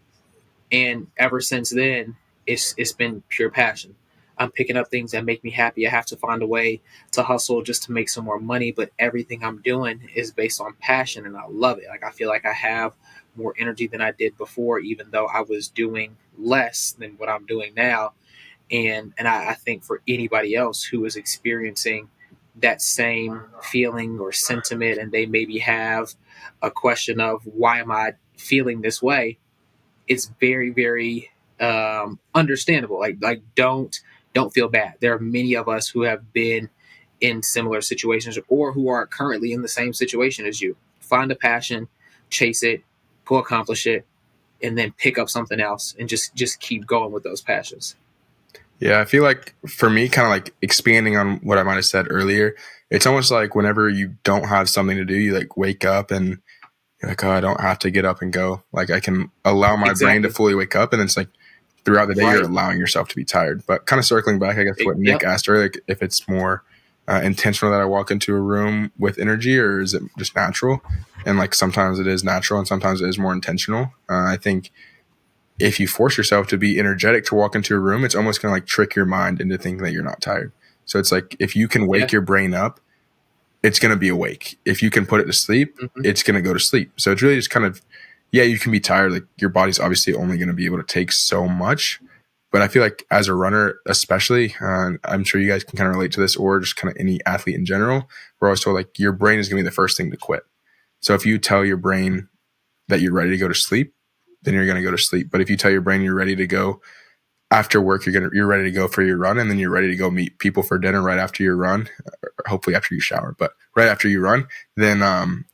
and ever since then, it's been pure passion. I'm picking up things that make me happy. I have to find a way to hustle just to make some more money, but everything I'm doing is based on passion, and I love it. Like, I feel like I have more energy than I did before, even though I was doing less than what I'm doing now. And I think for anybody else who is experiencing that same feeling or sentiment, and they maybe have a question of, why am I feeling this way? It's very, very understandable. Like, don't feel bad. There are many of us who have been in similar situations, or who are currently in the same situation as you. Find a passion, chase it, go accomplish it, and then pick up something else, and just keep going with those passions. Yeah, I feel like for me, kind of like expanding on what I might have said earlier, it's almost like whenever you don't have something to do, you like wake up and you're like, oh, I don't have to get up and go. Like, I can allow my brain to Exactly. fully wake up. And it's like throughout the day, you're Right. allowing yourself to be tired. But kind of circling back, I guess, to what Nick Yep. asked earlier, like, if it's more intentional that I walk into a room with energy, or is it just natural? And like sometimes it is natural and sometimes it is more intentional. I think if you force yourself to be energetic to walk into a room, it's almost going to like trick your mind into thinking that you're not tired. So it's like if you can Yeah. wake your brain up, it's going to be awake. If you can put it to sleep, Hmm. it's going to go to sleep. So it's really just kind of, yeah, you can be tired. Like, your body's obviously only going to be able to take so much. But I feel like as a runner, especially, I'm sure you guys can kind of relate to this, or just kind of any athlete in general, we're always told like your brain is going to be the first thing to quit. So if you tell your brain that you're ready to go to sleep, then you're going to go to sleep. But if you tell your brain you're ready to go after work, you're ready to go for your run, and then you're ready to go meet people for dinner right after your run, hopefully after you shower, but right after you run, then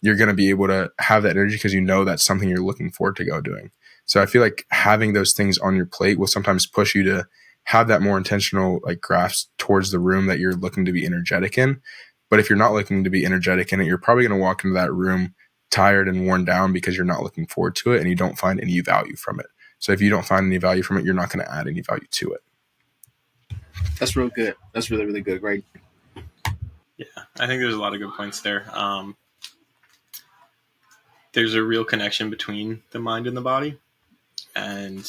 you're going to be able to have that energy because you know that's something you're looking forward to go doing. So I feel like having those things on your plate will sometimes push you to have that more intentional like grasp towards the room that you're looking to be energetic in. But if you're not looking to be energetic in it, you're probably going to walk into that room tired and worn down because you're not looking forward to it and you don't find any value from it. So if you don't find any value from it, you're not going to add any value to it. That's real good. That's really, really good. Great. Yeah, I think there's a lot of good points there. There's a real connection between the mind and the body, and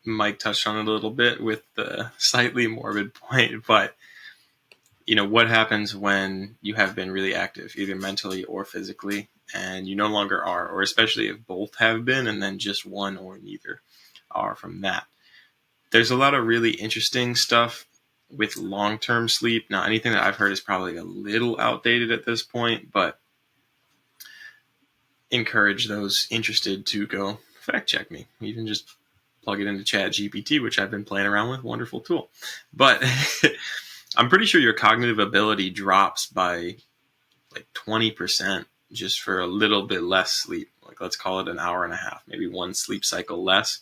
Mike touched on it a little bit with the slightly morbid point, but what happens when you have been really active, either mentally or physically, and you no longer are, or especially if both have been and then just one or neither are from that. There's a lot of really interesting stuff with long-term sleep. Now, anything that I've heard is probably a little outdated at this point, but encourage those interested to go fact check me. Even just plug it into Chat GPT, which I've been playing around with. Wonderful tool. But I'm pretty sure your cognitive ability drops by like 20% just for a little bit less sleep. Like, let's call it an hour and a half, maybe one sleep cycle less.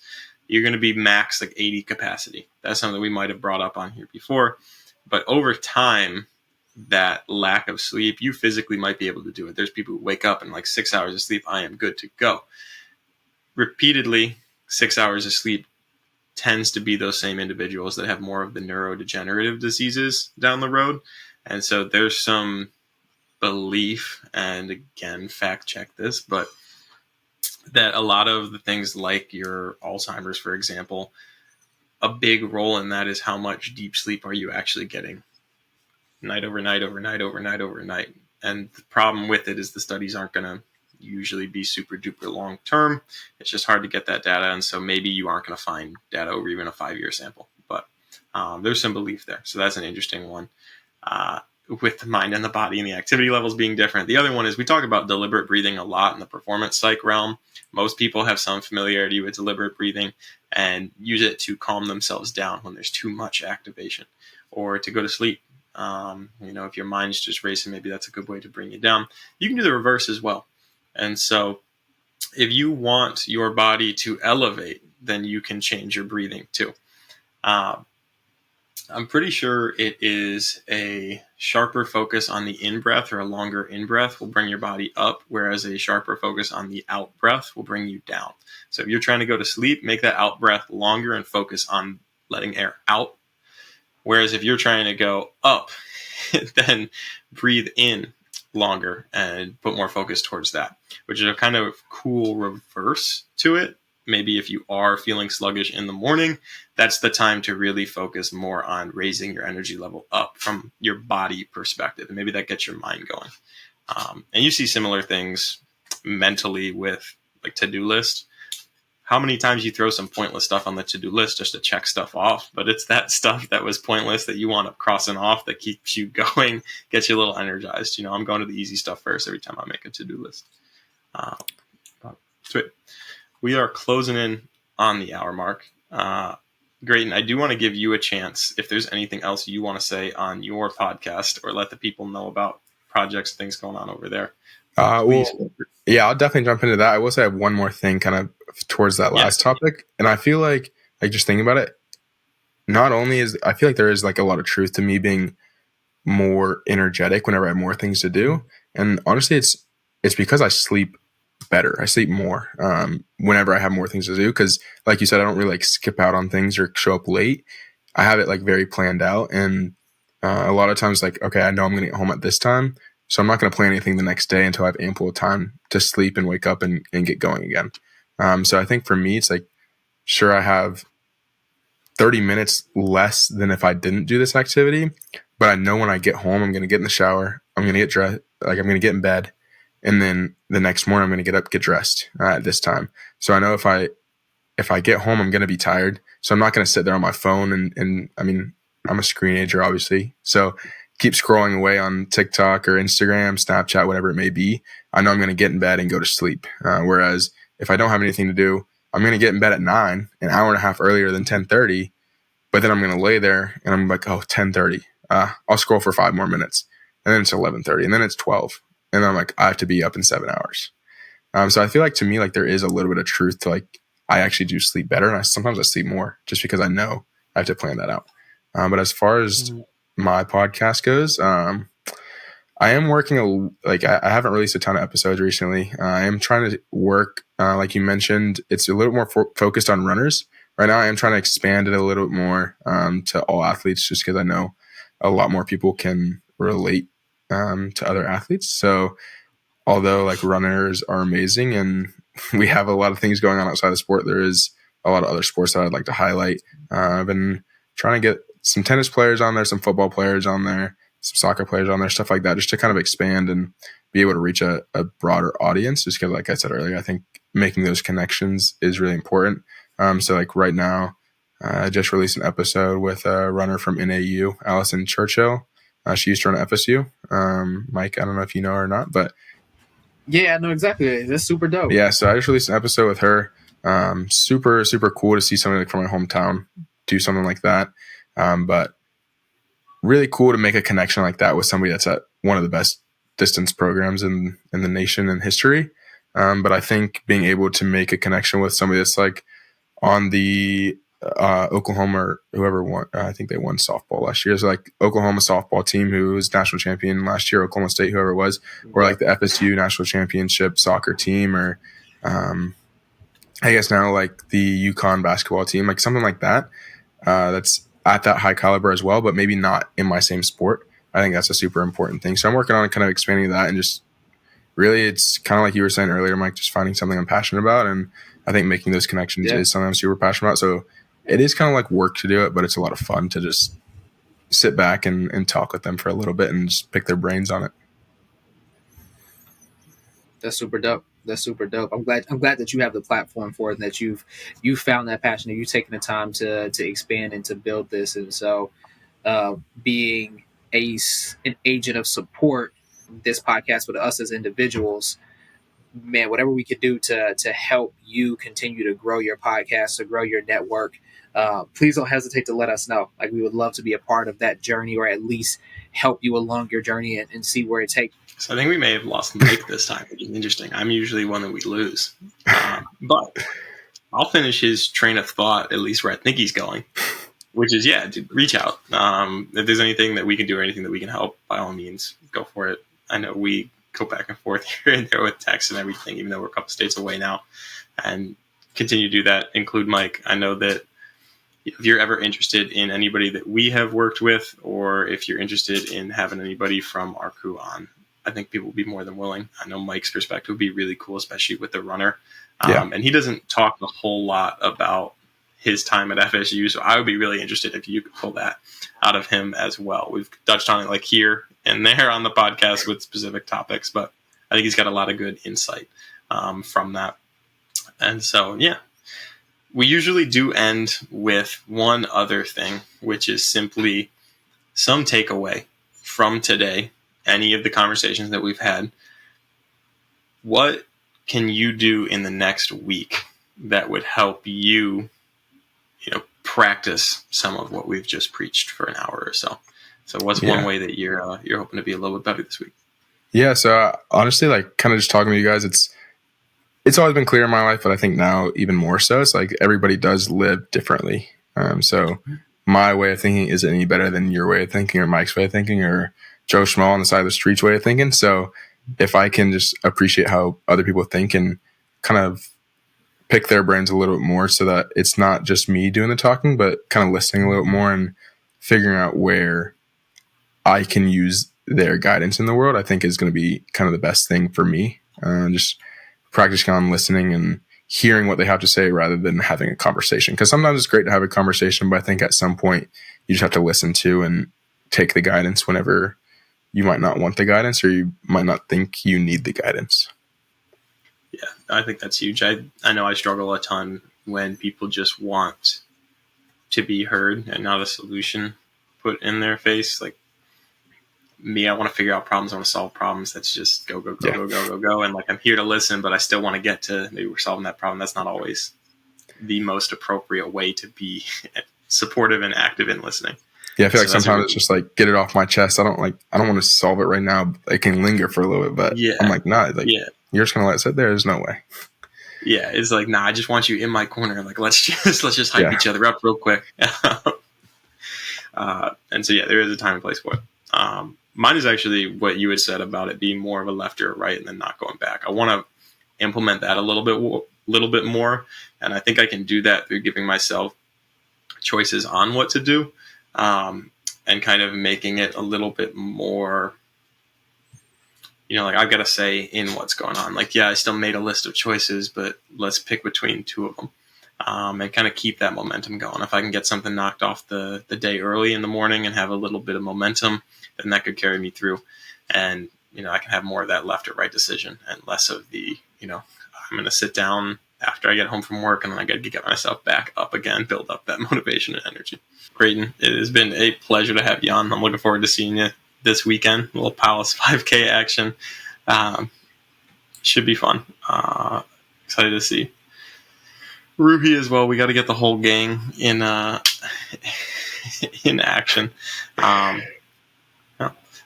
You're going to be max like 80 capacity. That's something we might have brought up on here before. But over time, that lack of sleep, you physically might be able to do it. There's people who wake up and like 6 hours of sleep, I am good to go. Repeatedly, 6 hours of sleep tends to be those same individuals that have more of the neurodegenerative diseases down the road. And so there's some belief, and again, fact check this, but that a lot of the things like your Alzheimer's, for example, a big role in that is how much deep sleep are you actually getting night over night over night over night over night. And the problem with it is the studies aren't going to usually be super duper long term. It's just hard to get that data. And so maybe you aren't going to find data over even a 5-year sample, but there's some belief there. So that's an interesting one. With the mind and the body and the activity levels being different. The other one is we talk about deliberate breathing a lot in the performance psych realm. Most people have some familiarity with deliberate breathing and use it to calm themselves down when there's too much activation or to go to sleep. If your mind's just racing, maybe that's a good way to bring you down. You can do the reverse as well. And so if you want your body to elevate, then you can change your breathing too. I'm pretty sure it is a sharper focus on the in-breath or a longer in-breath will bring your body up, whereas a sharper focus on the out-breath will bring you down. So if you're trying to go to sleep, make that out-breath longer and focus on letting air out. Whereas if you're trying to go up, then breathe in longer and put more focus towards that, which is a kind of cool reverse to it. Maybe if you are feeling sluggish in the morning, that's the time to really focus more on raising your energy level up from your body perspective. And maybe that gets your mind going. And you see similar things mentally with like to-do list. How many times you throw some pointless stuff on the to-do list just to check stuff off, but it's that stuff that was pointless that you want up crossing off that keeps you going, gets you a little energized. I'm going to the easy stuff first every time I make a to-do list. Sweet. We are closing in on the hour mark. Grayton, I do want to give you a chance if there's anything else you want to say on your podcast or let the people know about projects, things going on over there. Yeah, I'll definitely jump into that. I will say I have one more thing kind of towards that last topic. And I feel like just thinking about it, I feel like there is like a lot of truth to me being more energetic whenever I have more things to do. And honestly, it's because I sleep better. I sleep more whenever I have more things to do. Because like you said, I don't really like skip out on things or show up late. I have it like very planned out. And a lot of times like, okay, I know I'm going to get home at this time. So I'm not going to plan anything the next day until I have ample time to sleep and wake up and get going again. So I think for me, it's like, sure, I have 30 minutes less than if I didn't do this activity, but I know when I get home, I'm going to get in the shower, I'm going to get dressed, like I'm going to get in bed, and then the next morning I'm going to get up, get dressed at this time. So I know if I get home, I'm going to be tired. So I'm not going to sit there on my phone and I mean, I'm a screenager, obviously. So keep scrolling away on TikTok or Instagram, Snapchat, whatever it may be. I know I'm going to get in bed and go to sleep. Whereas if I don't have anything to do, I'm going to get in bed at 9, an hour and a half earlier than 10:30. But then I'm going to lay there and I'm like, 10:30. I'll scroll for 5 more minutes. And then it's 11:30 and then it's 12. And then I'm like, I have to be up in 7 hours. So I feel like to me, like there is a little bit of truth to like, I actually do sleep better. And sometimes I sleep more just because I know I have to plan that out. But as far as my podcast goes, I am working I haven't released a ton of episodes recently. I am trying to work, like you mentioned, it's a little more focused on runners. Right now I am trying to expand it a little bit more to all athletes just because I know a lot more people can relate to other athletes. So although like runners are amazing and we have a lot of things going on outside the sport, there is a lot of other sports that I'd like to highlight. I've been trying to get some tennis players on there, some football players on there, some soccer players on there, stuff like that, just to kind of expand and be able to reach a broader audience. Just because, like I said earlier, I think making those connections is really important. So like right now, I just released an episode with a runner from NAU, Allison Churchill. She used to run at FSU. Mike, I don't know if you know her or not, but Yeah, I know exactly. That's super dope. yeah, so I just released an episode with her. Super, super cool to see somebody like from my hometown do something like that. But really cool to make a connection like that with somebody that's at one of the best distance programs in the nation in history. But I think being able to make a connection with somebody that's like on the Oklahoma or whoever won, I think they won softball last year. So like Oklahoma softball team who was national champion last year, Oklahoma State, whoever it was, or like the FSU national championship soccer team, or I guess now like the UConn basketball team, like something like that. That's at that high caliber as well, but maybe not in my same sport. I think that's a super important thing. So I'm working on kind of expanding that, and just really it's kind of like you were saying earlier, Mike, just finding something I'm passionate about. And I think making those connections is something I'm super passionate about. So it is kind of like work to do it, but it's a lot of fun to just sit back and talk with them for a little bit and just pick their brains on it. That's super dope. That's super dope. I'm glad that you have the platform for it, and that you've found that passion, and you've taken the time to expand and to build this. And so being an agent of support, this podcast with us as individuals, man, whatever we could do to help you continue to grow your podcast, to grow your network, please don't hesitate to let us know. Like, we would love to be a part of that journey, or at least help you along your journey and see where it takes. So I think we may have lost Mike this time, which is interesting. I'm usually one that we lose. But I'll finish his train of thought, at least where I think he's going, which is, reach out. If there's anything that we can do or anything that we can help, by all means, go for it. I know we go back and forth here and there with texts and everything, even though we're a couple states away now, and continue to do that. Include Mike. I know that if you're ever interested in anybody that we have worked with, or if you're interested in having anybody from our crew on, I think people will be more than willing. I know Mike's perspective would be really cool, especially with the runner. And he doesn't talk a whole lot about his time at FSU, so I would be really interested if you could pull that out of him as well. We've touched on it like here and there on the podcast with specific topics, but I think he's got a lot of good insight from that. And so, we usually do end with one other thing, which is simply some takeaway from today, any of the conversations that we've had. What can you do in the next week that would help you, practice some of what we've just preached for an hour or so? So what's one way that you're hoping to be a little bit better this week? Yeah, so honestly, like kind of just talking to you guys, it's always been clear in my life, but I think now even more so. It's like everybody does live differently. So my way of thinking isn't any better than your way of thinking, or Mike's way of thinking, or Joe Schmo on the side of the street's way of thinking. So if I can just appreciate how other people think and kind of pick their brains a little bit more, so that it's not just me doing the talking, but kind of listening a little bit more and figuring out where I can use their guidance in the world, I think is going to be kind of the best thing for me. Just practicing on listening and hearing what they have to say rather than having a conversation. Because sometimes it's great to have a conversation, but I think at some point you just have to listen to and take the guidance whenever you might not want the guidance, or you might not think you need the guidance. Yeah, I think that's huge. I know I struggle a ton when people just want to be heard and not a solution put in their face. Like me, I want to figure out problems. I want to solve problems. That's just go. And like, I'm here to listen, but I still want to get to maybe we're solving that problem. That's not always the most appropriate way to be supportive and active in listening. Yeah, I feel like sometimes it's just like, get it off my chest. I don't want to solve it right now. It can linger for a little bit, but I'm like, nah, you're just going to let it sit there? There's no way. Yeah, it's like, nah, I just want you in my corner. Like, let's just hype each other up real quick. And so, there is a time and place for it. Mine is actually what you had said about it being more of a left or right and then not going back. I want to implement that a little bit more. And I think I can do that through giving myself choices on what to do. And kind of making it a little bit more, like I've got to say in what's going on. Like, I still made a list of choices, but let's pick between two of them. and kind of keep that momentum going. If I can get something knocked off the day early in the morning and have a little bit of momentum, then that could carry me through. And, I can have more of that left or right decision and less of the, I'm going to sit down after I get home from work and then I got to get myself back up again, build up that motivation and energy. Grayton, it has been a pleasure to have you on. I'm looking forward to seeing you this weekend. A little Palace 5K action. Should be fun. Excited to see Ruhi as well. We got to get the whole gang in in action.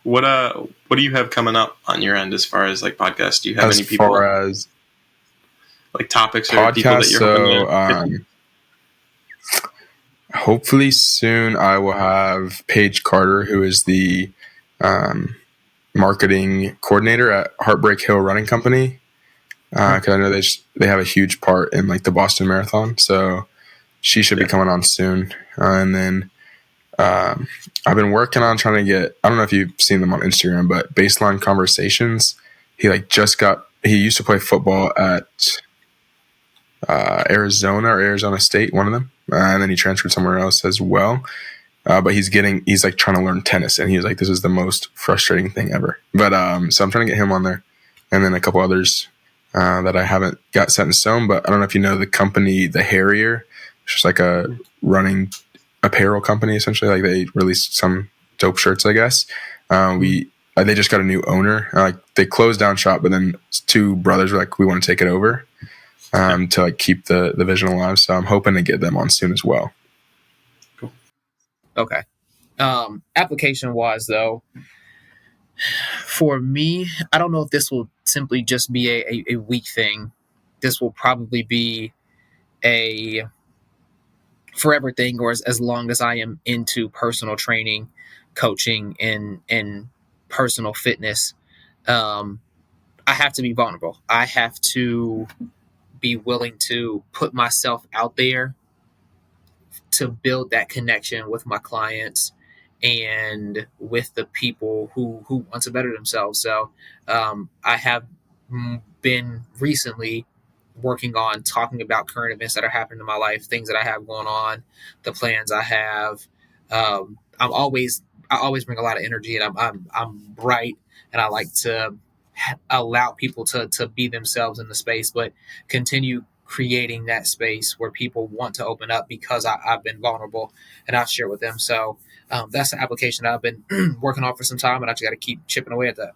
What do you have coming up on your end as far as like podcasts? Do you have any people as far as like topics or podcasts? people that you're hoping to? Hopefully soon I will have Paige Carter, who is the marketing coordinator at Heartbreak Hill Running Company. Because I know they have a huge part in like the Boston Marathon, so she should be coming on soon. And then I've been working on trying to get, I don't know if you've seen them on Instagram, but Baseline Conversations. He used to play football at Arizona or Arizona State, one of them, and then he transferred somewhere else as well. But he's like trying to learn tennis, and he was like, this is the most frustrating thing ever. But so I'm trying to get him on there, and then a couple others that I haven't got set in stone. But I don't know if you know the company, The Harrier, which is like a running apparel company essentially. Like they released some dope shirts, I guess. They just got a new owner. They closed down shop, but then two brothers were like, we want to take it over to like keep the vision alive. So I'm hoping to get them on soon as well. Cool. Okay. Application wise though, for me, I don't know if this will simply just be a week thing. This will probably be a forever thing, or as long as I am into personal training, coaching, and personal fitness. I have to be vulnerable. I have to be willing to put myself out there to build that connection with my clients and with the people who want to better themselves. So I have been recently working on talking about current events that are happening in my life, things that I have going on, the plans I have. I always bring a lot of energy, and I'm bright, and I like to allow people to be themselves in the space, but continue creating that space where people want to open up because I've been vulnerable and I'll share with them. So that's the application that I've been working on for some time, and I just got to keep chipping away at that.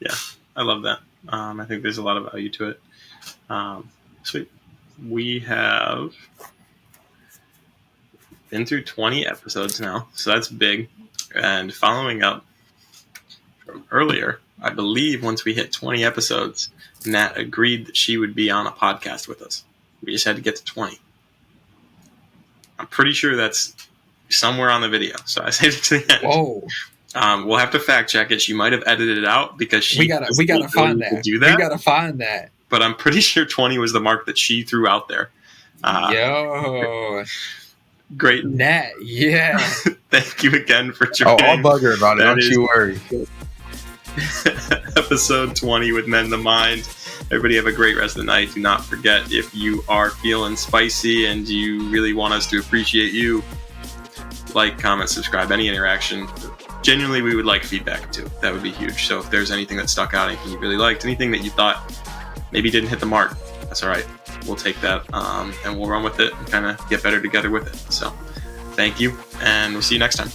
Yeah, I love that. I think there's a lot of value to it. Sweet. We have been through 20 episodes now, so that's big. And following up from earlier, I believe once we hit 20 episodes, Nat agreed that she would be on a podcast with us. We just had to get to 20. I'm pretty sure that's somewhere on the video, so I saved it to the end. Whoa. We'll have to fact check it. She might have edited it out because we gotta find that. We gotta find that. But I'm pretty sure 20 was the mark that she threw out there. Yo. Great. Nat, yeah. Thank you again for joining. I'll bug her about it. Don't you worry. Episode 20 with Men the Mind. Everybody have a great rest of the night. Do not forget, if you are feeling spicy and you really want us to appreciate you, like, comment, subscribe, any interaction. Genuinely, we would like feedback too. That would be huge. So if there's anything that stuck out, anything you really liked, anything that you thought maybe didn't hit the mark, that's all right. We'll take that and we'll run with it and kind of get better together with it. So thank you, and we'll see you next time.